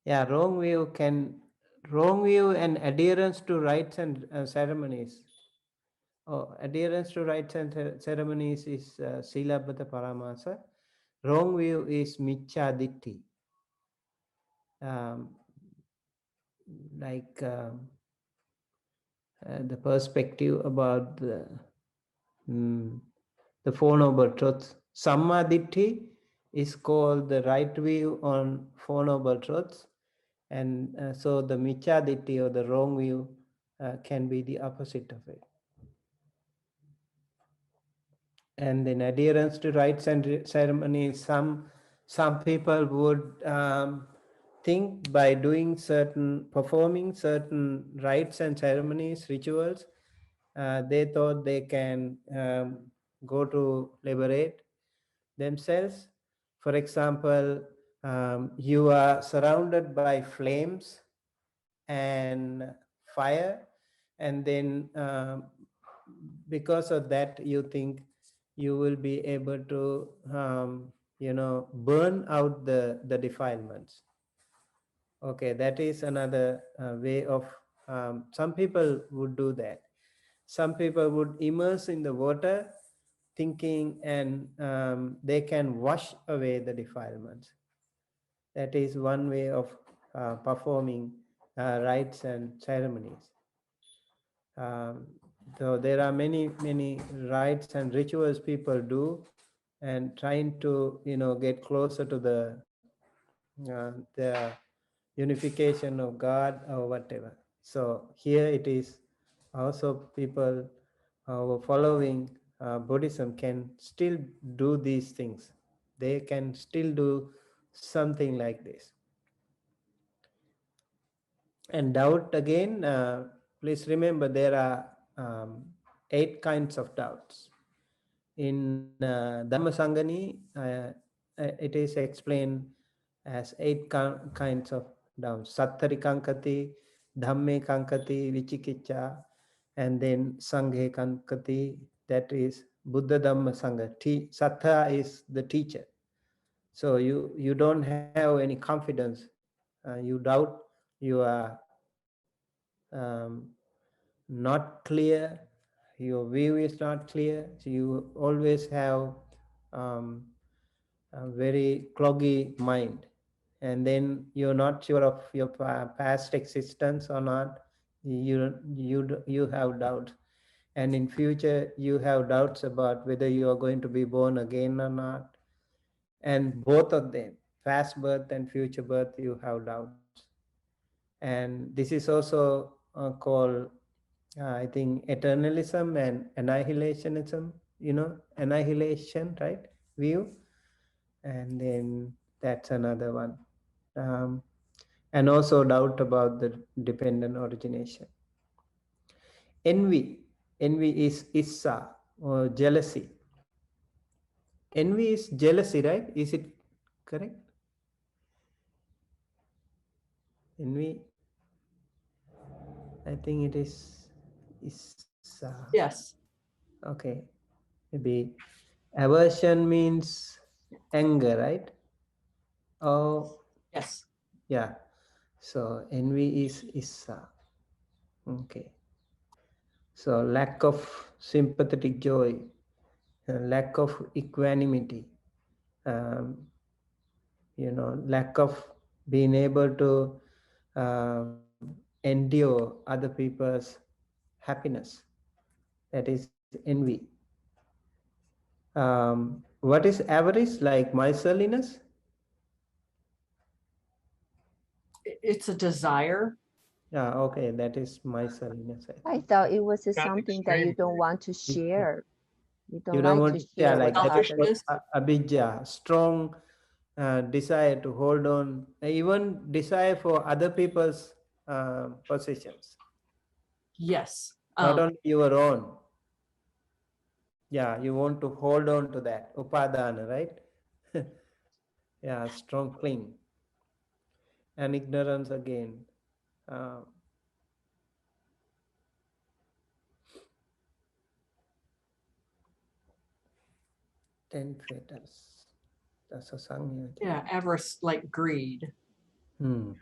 yeah, wrong view and adherence to rites and ceremonies. Oh, adherence to rites and ceremonies is Silabhata Paramasa. Wrong view is Michcha Ditti. Um, like the perspective about the Four Noble Truths. Samma Ditti is called the right view on Four Noble Truths. And so the Michcha Ditti, or the wrong view, can be the opposite of it. And then adherence to rites and ceremonies, some people would think by performing certain rites and ceremonies, rituals, they thought they can go to liberate themselves. For example, you are surrounded by flames and fire, and then because of that you think you will be able to burn out the defilements. Okay, that is another way of some people would do that. Some people would immerse in the water thinking, and they can wash away the defilements. That is one way of performing rites and ceremonies. So there are many rites and rituals people do, and trying to get closer to the unification of God or whatever. So here it is also people who are following Buddhism can still do these things. They can still do something like this. And doubt again, please remember there are 8 kinds of doubts. In Dhammasangani, it is explained as 8 kinds of doubts. Sattari kankati, dhamme kankati, vichikicha, and then sanghe kankati, that is Buddha Dhamma Sangha. Sattha is the teacher. So you don't have any confidence. You doubt, you are not clear, your view is not clear, so you always have a very cloggy mind, and then you're not sure of your past existence or not. You have doubts, and in future you have doubts about whether you are going to be born again or not. And both of them, past birth and future birth, you have doubts. And this is also called I think eternalism and annihilationism, annihilation, right? View. And then that's another one. And also doubt about the dependent origination. Envy is issa or jealousy. Envy is jealousy, right? Is it correct? Envy, I think it is issa. Yes. Okay, maybe aversion means anger, right? Oh, Yes. yeah. So envy is issa. Okay. So lack of sympathetic joy, lack of equanimity, lack of being able to endure other people's happiness. That is envy. What is avarice? Like miserliness? It's a desire. Yeah, okay, that is miserliness. I thought it was Got something that you extreme. don't want to share. You don't You don't like want to to share, share like with that is others. what abhijja, strong desire to hold on, even desire for other people's possessions, Yes. not only your own. Yeah, you want to hold on to that upadana, right? Yeah, strong cling. And ignorance again. Uh, 10 fetters. That's a sangya. Yeah, avarice, like greed. Hmm.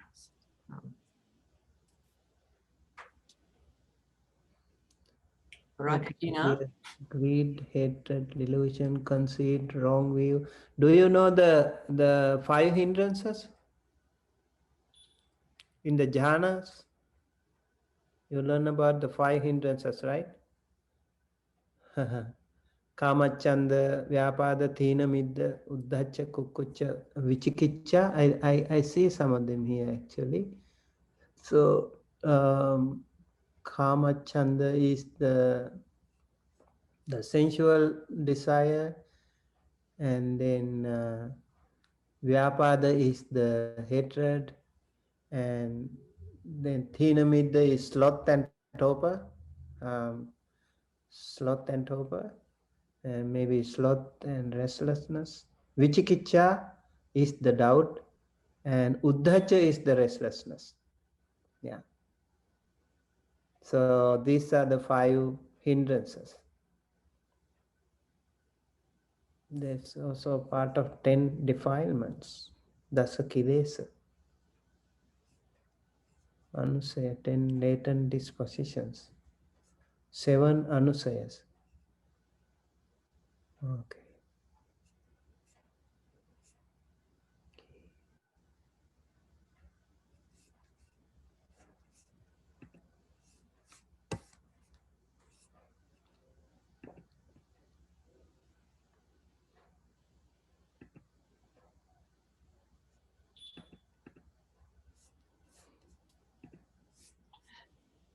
Rakina. Greed, hatred, delusion, conceit, wrong view. Do you know the 5 hindrances in the jhanas? You learn about the 5 hindrances, right? Kamachanda, Vyapada, Thina Midda, Uddhacha, Kukucha, Vichikicha. I see some of them here actually. So Kamachanda is the sensual desire, and then Vyapada is the hatred, and then Thinamidda is sloth and torpor, and maybe sloth and restlessness. Vichikicha is the doubt, and Uddhacha is the restlessness. Yeah. So these are the 5 hindrances. That's also part of 10 defilements. Dasa kilesa. Anusaya, 10 latent dispositions. 7 anusayas. Okay.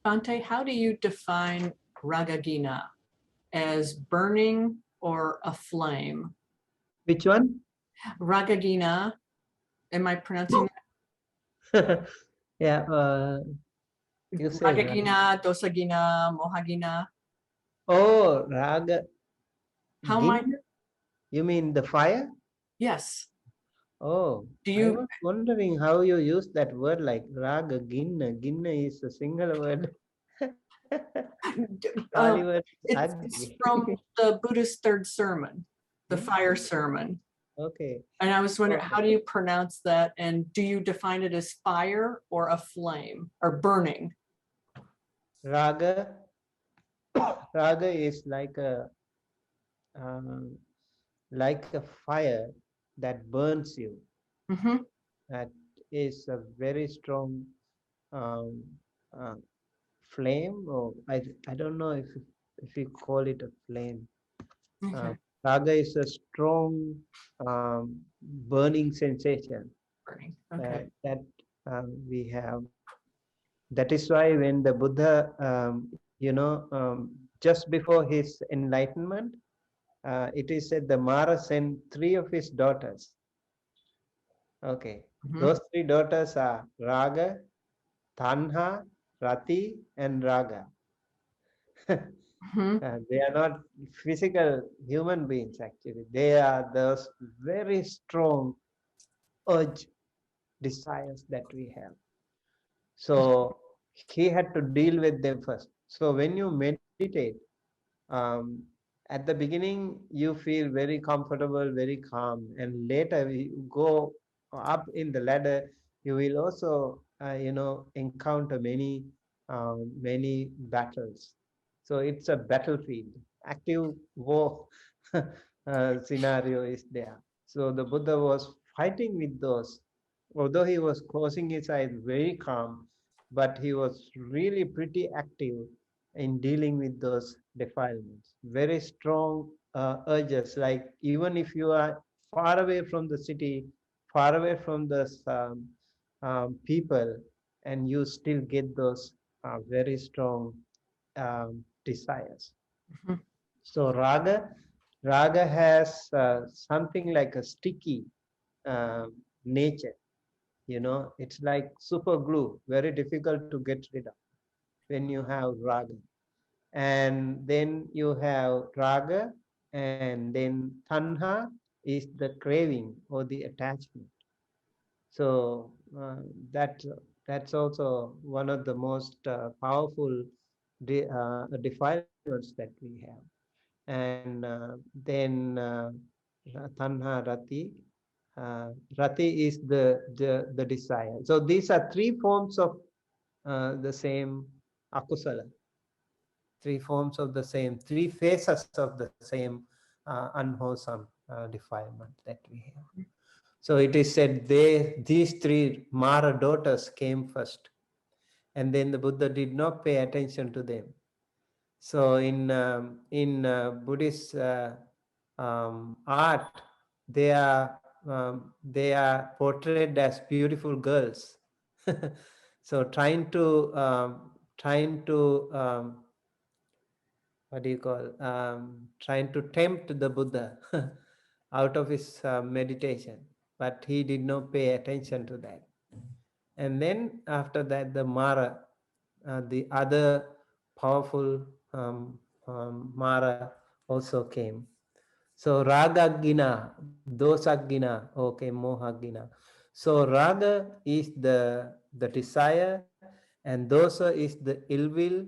Bhante, how do you define ragagina? As burning or a flame? Which one? Ragagina, am I pronouncing Yeah, you that? say right. Ragagina, dosagina, mohagina? Oh, raga. How might, Gin? You mean the fire? yes. Oh, Do I you, was wondering how you use that word like raga, ginna. Ginna is a single word. Pali word it's aggi. from the Buddhist third sermon, the Hmm? fire sermon. Okay. And I was wondering, Okay. how do you pronounce that? And do you define it as fire or a flame or burning? Raga. Raga is um, like a fire that burns you. Mhm. That is a very strong um, uh, flame, or I don't know if you call it a flame. Okay, Raga is a strong burning sensation burning, okay. that we have. That is why when the Buddha, just before his enlightenment, it is said the Mara sent 3 of his daughters. Okay, Mhm. those 3 daughters are Raga, Tanha, Rati, and Raga. Mhm. They are not physical human beings actually. They are those very strong urge desires that we have. So he had to deal with them first. So when you meditate, um, at the beginning you feel very comfortable, very calm, and later you go up in the ladder, you will also encounter many battles. So it's a battlefield, active war scenario is there. So the Buddha was fighting with those, although he was closing his eyes, very calm, but he was really pretty active in dealing with those defilements. Very strong urges, like even if you are far away from the city, far away from the people, and you still get those very strong desires. Mhm. So raga has something like a sticky uh, nature. It's like super glue, very difficult to get rid of when you have raga. And then you have raga, and then tanha is the craving or the attachment. So that that's also one of the most powerful defilements that we have. And then tanha, rati. Rati is the desire. So these are 3 forms of the same akusala. 3 forms of the same, 3 phases of the same unwholesome defilement that we have. So it is said these 3 Mara daughters came first, and then the Buddha did not pay attention to them. So in Buddhist art, they are portrayed as beautiful girls. So trying to what do you call, trying to tempt the Buddha out of his meditation, but he did not pay attention to that. And then after that, the Mara, the other powerful Mara also came. So raga gina, dosa gina, okay, moha gina. So raga is the desire, and dosa is the ill will.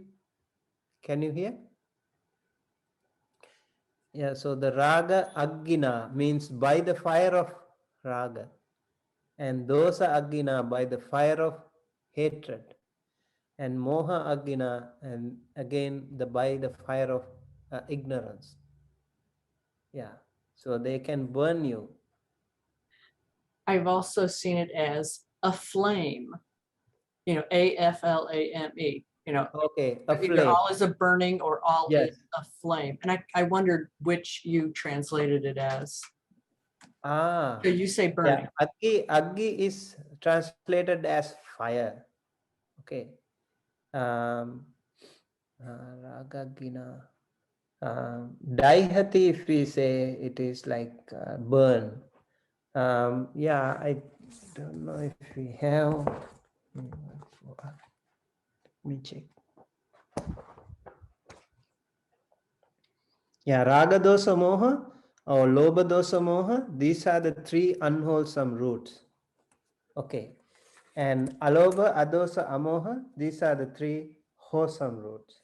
Can you hear? Yeah, so the raga agina means by the fire of raga, and dosa agina by the fire of hatred, and moha agina, and again by the fire of ignorance. Yeah, so they can burn you. I've also seen it as a flame, AFLAME, Okay, a either flame. all is a burning or all Yes. is a flame. And I wondered which you translated it as. Ah, So you say burning. yeah. Aggi is translated as fire. Okay. Raga Gina. Daihati, if we say it is like burn. Yeah, I don't know if we have. Let me check. Yeah, Raga Dosa Moha or Lobha Dosa Moha, these are the three unwholesome roots. Okay. And Alobha, Adosa, Amoha, these are the three wholesome roots.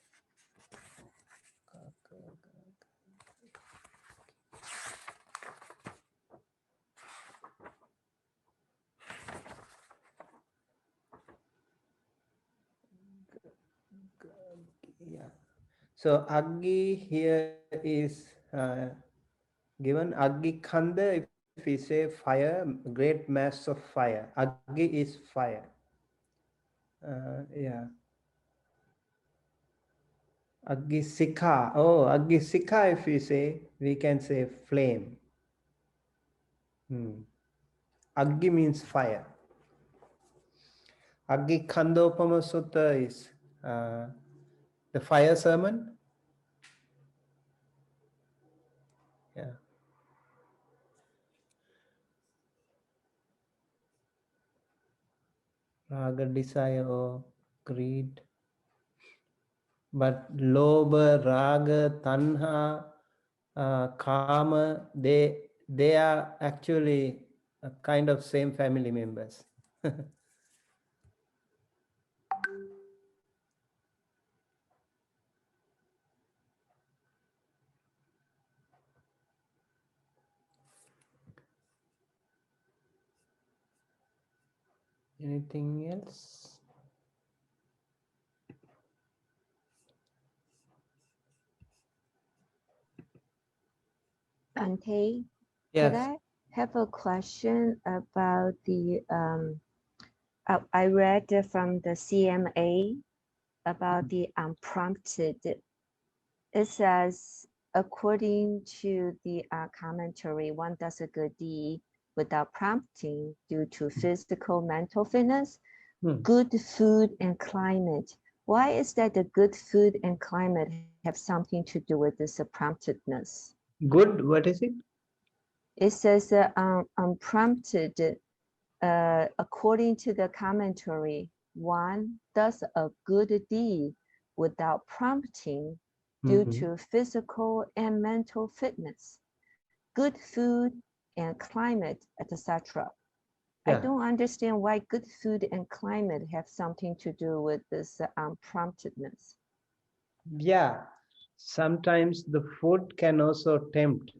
Yeah. So Aggi here is given Aggi Khanda, if we say fire, great mass of fire. Aggi is fire. Yeah. Aggi Sikha. Oh, Aggi Sikha, if we say, we can say flame. Aggi means fire. Aggi Khandopama Sutta is the fire sermon. Yeah. Raga, desire or greed. But Lobha, Raga, Tanha, Kama, they are actually a kind of same family members. Anything else? Bhante, Yes. could I have a question about the, I read from the CMA about the unprompted. It says, according to the commentary, one does a good deed without prompting due to physical, mental fitness, good food and climate. Why is that the good food and climate have something to do with this promptedness? Good, what is it? It says unprompted, according to the commentary, one does a good deed without prompting due to physical and mental fitness, good food and climate, etc. I don't understand why good food and climate have something to do with this unpromptedness. Yeah, sometimes the food can also tempt.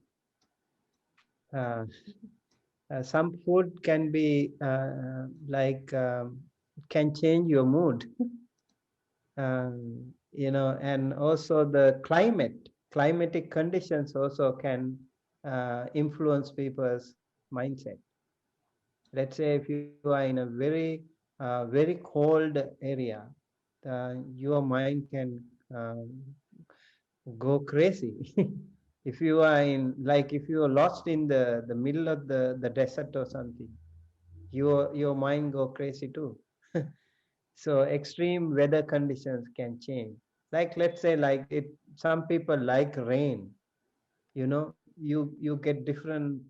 Some food can be can change your mood. You know, and also the climatic conditions also can influence people's mindset. Let's say if you are in a very cold area, your mind can go crazy. If you are in, like, if you are lost in the middle of the desert or something, your mind go crazy too. So extreme weather conditions can change. Like, let's say, like, some people like rain. You know, you get different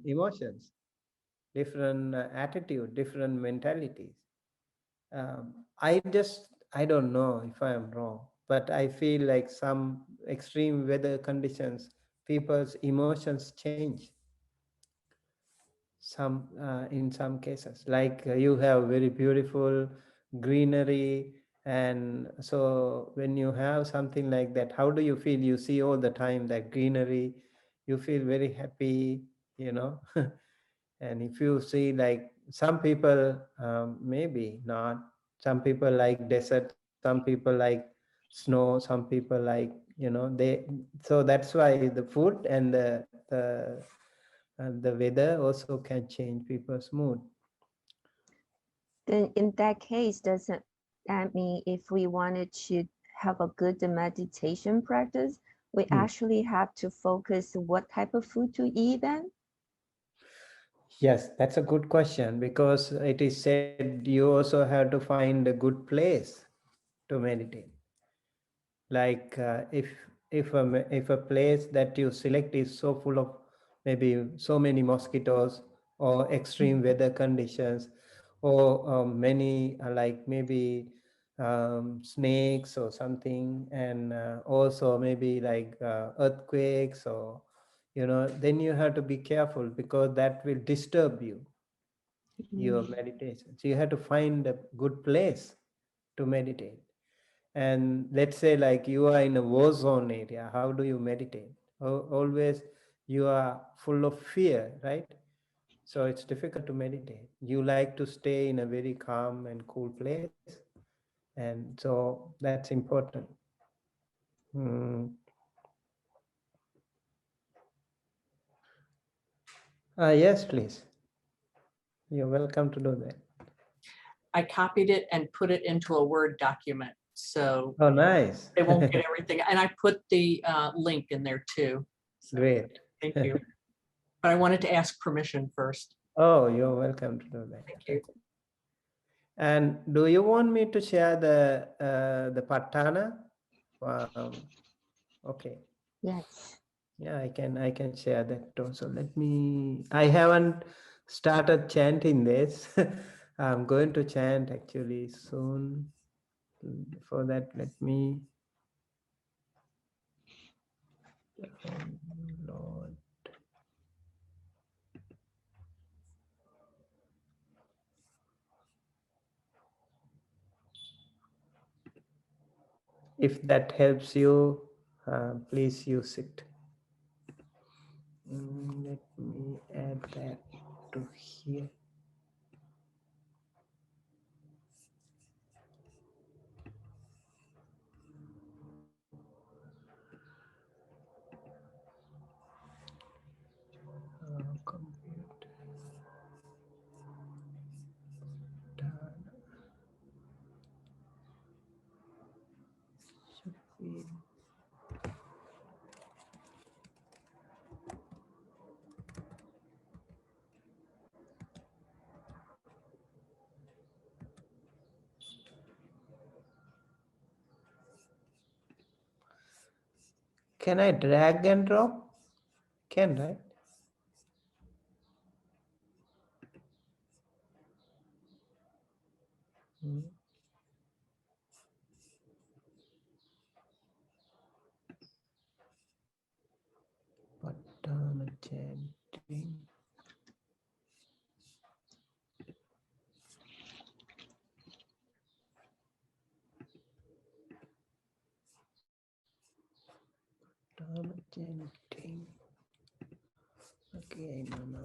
emotions, different attitude, different mentalities. I don't know if I am wrong, but I feel like some extreme weather conditions, people's emotions change. In some cases, like you have very beautiful greenery, and so when you have something like that, how do you feel? You see all the time that greenery, you feel very happy, you know. And if you see, like, some people, maybe not, some people like desert, some people like snow, some people like, you know, so that's why the food and the weather also can change people's mood. Then in that case, doesn't that mean if we wanted to have a good meditation practice, we actually have to focus what type of food to eat then? Yes, that's a good question, because it is said you also have to find a good place. to meditate. Like if a place that you select is so full of maybe so many mosquitoes or extreme weather conditions, or many like maybe snakes or something, and also maybe like earthquakes, or then you have to be careful, because that will disturb your meditation. So you have to find a good place to meditate. And let's say like you are in a war zone area, how do you meditate? Always you are full of fear, right? So it's difficult to meditate. You like to stay in a very calm and cool place. And so that's important. Yes, please. You're welcome to do that. I copied it and put it into a Word document, so Oh, nice. they won't get everything. And I put the link in there too. So, Great. thank you. But I wanted to ask permission first. Oh, you're welcome to do that. Thank you. And do you want me to share the Patana? Okay. Yes. Yeah, I can share that too. So I haven't started chanting this. I'm going to chant actually soon. Before that, let me. Lord. If that helps you, please use it. Let me add that to here. Computer. Done. Should be. Can I drag and drop? Can, right? Patana chanting. Patana chanting. Okay, I know now.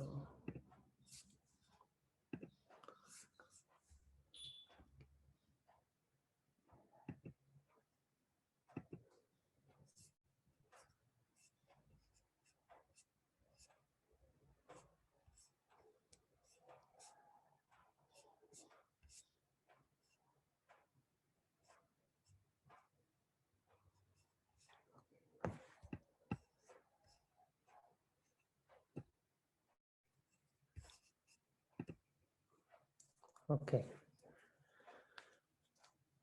Okay.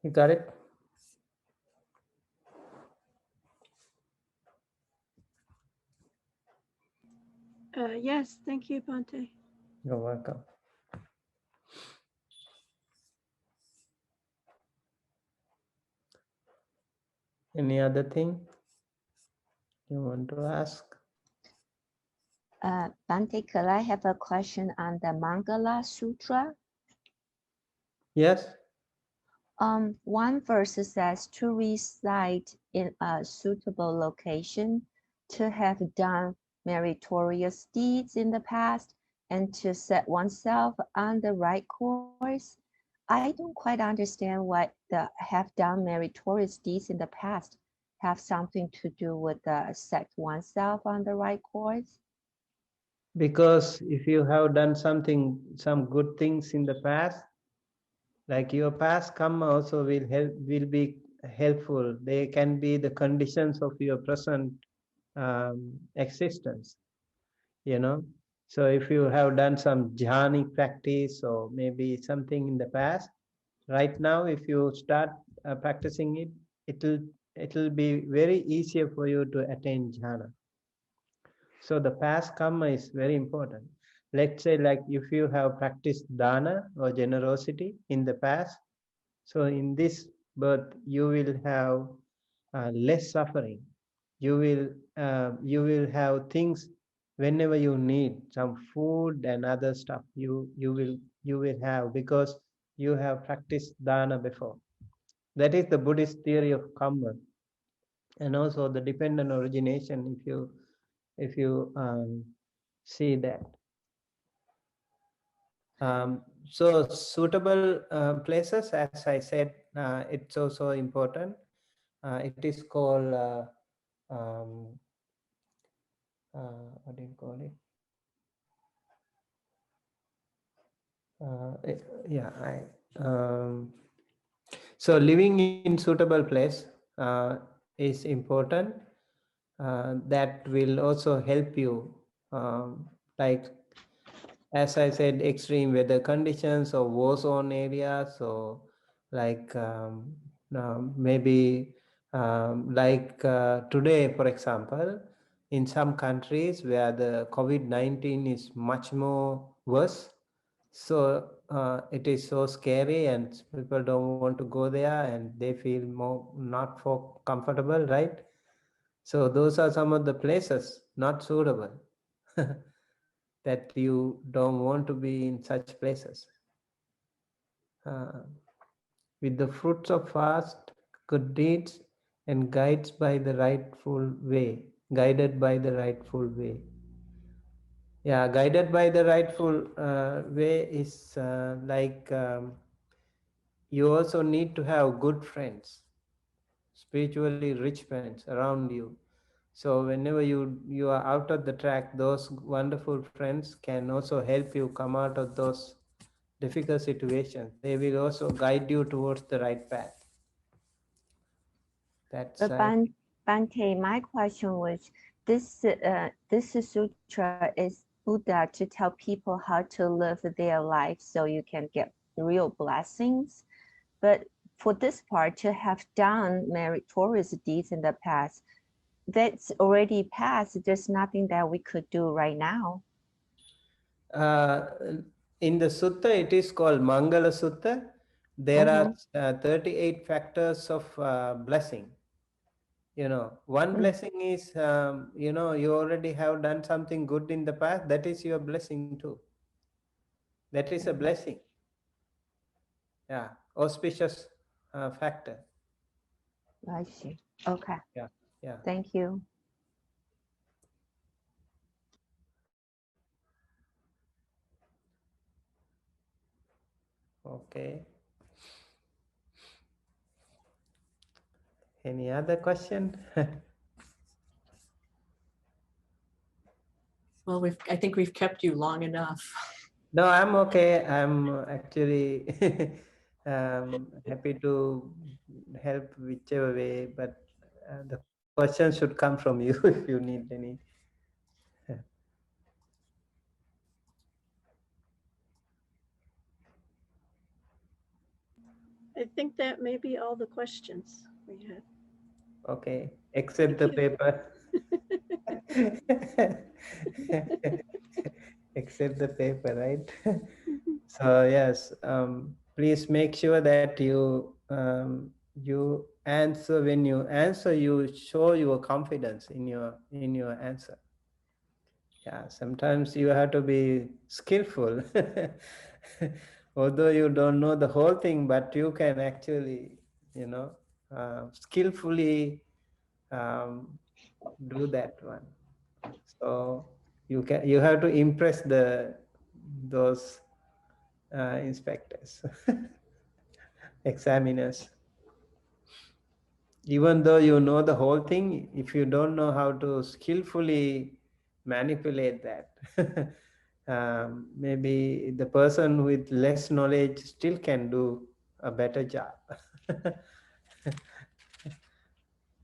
You got it? Yes, thank you, Bhante. You're welcome. Any other thing you want to ask? Bhante, could I have a question on the Mangala Sutra? Yes. One verse says to reside in a suitable location, to have done meritorious deeds in the past, and to set oneself on the right course. I don't quite understand what the have done meritorious deeds in the past have something to do with the set oneself on the right course. Because if you have done some good things in the past, like your past karma also will be helpful. They can be the conditions of your present existence, So if you have done some jhani practice or maybe something in the past, right now, if you start practicing it, it'll be very easier for you to attain jhana. So the past karma is very important. Let's say, like, if you have practiced dana or generosity in the past, so in this birth you will have less suffering. You will have things whenever you need some food and other stuff. You will have, because you have practiced dana before. That is the Buddhist theory of karma, and also the dependent origination. If you see that. So suitable places, as I said, it's also important. It is called what do you call it? Yeah, so living in suitable place is important. That will also help you, like, as I said, extreme weather conditions or war zone areas, or like maybe like today, for example, in some countries where the COVID-19 is much more worse. So it is so scary and people don't want to go there and they feel more not for comfortable, right? So those are some of the places not suitable. That you don't want to be in such places. With the fruits of fast, good deeds, and guides by the rightful way, guided by the rightful way. Yeah, guided by the rightful way is like you also need to have good friends, spiritually rich friends around you. So whenever you are out of the track, those wonderful friends can also help you come out of those difficult situations. They will also guide you towards the right path. That's But Bhante, my question was, this sutra is Buddha to tell people how to live their life so you can get real blessings. But for this part, to have done meritorious deeds in the past, that's already past. There's nothing that we could do right now. In the sutta, it is called Mangala Sutta. There are 38 factors of blessing. One blessing is, you already have done something good in the past. That is your blessing too. That is a blessing. Yeah, auspicious factor. I see. Okay. Yeah. Thank you. Okay. Any other question? Well, I think we've kept you long enough. No, I'm okay. I'm actually happy to help whichever way, but the question should come from you if you need any. I think that may be all the questions we had. Okay, accept the paper. Accept the paper, right? So yes, please make sure that you answer. When you answer, you show your confidence in your answer. Yeah, sometimes you have to be skillful. Although you don't know the whole thing, but you can actually, skillfully do that one. So you have to impress those inspectors, examiners. Even though you know the whole thing, if you don't know how to skillfully manipulate that, maybe the person with less knowledge still can do a better job.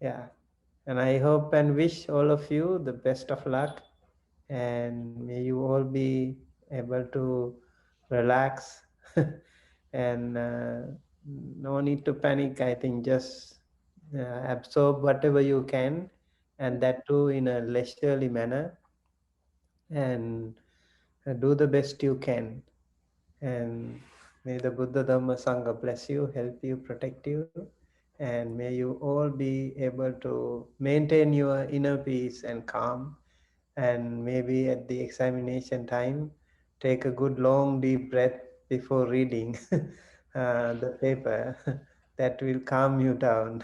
Yeah, and I hope and wish all of you the best of luck, and may you all be able to relax and no need to panic. I think just absorb whatever you can, and that too in a leisurely manner, and do the best you can. And may the Buddha Dhamma Sangha bless you, help you, protect you, and may you all be able to maintain your inner peace and calm. And maybe at the examination time, take a good long deep breath before reading the paper. That will calm you down.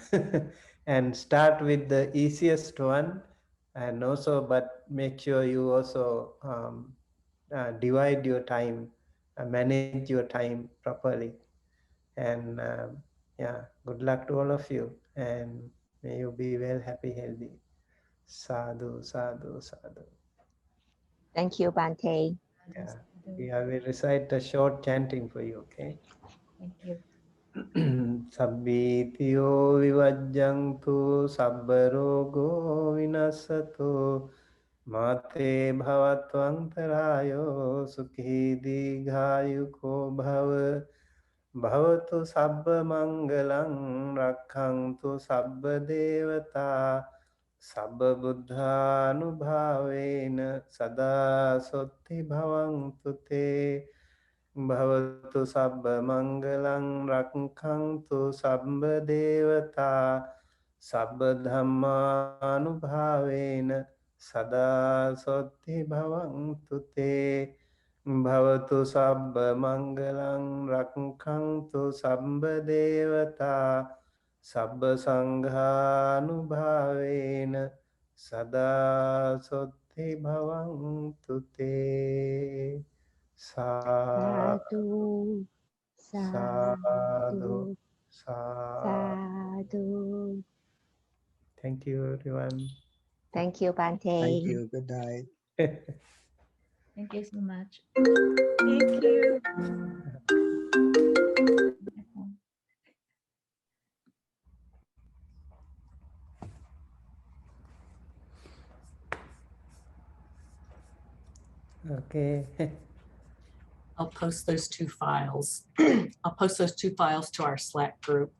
And start with the easiest one, and also, but make sure you also divide your time, manage your time properly. And yeah, good luck to all of you, and may you be well, happy, healthy. Sadhu, sadhu, sadhu. Thank you, Bhante. Yeah, I will recite a short chanting for you, okay? Thank you. Sabbitiyo vivajjantu sabbarogo vinasato mate bhavatvantarayo sukhi digayuko bhava bhavatu sabba mangalang rakhantu sabba devata sabba buddhanubhavena sada sotti bhavantu te Bhavatu sabba mangalang rakhantu sabba devata sabba dhammanubhavena sada sotti bhavantu te Bhavatu sabba mangalang rakhantu sabba devata sabba sanghanubhavena sada sotti bhavantu te. Sadhu, Sadhu, sadhu, sadhu. sadhu. Thank you, everyone. Thank you, Bhante. Thank you. Good night. Thank you so much. Thank you. Okay. I'll post those two files. I'll post those two files to our Slack group.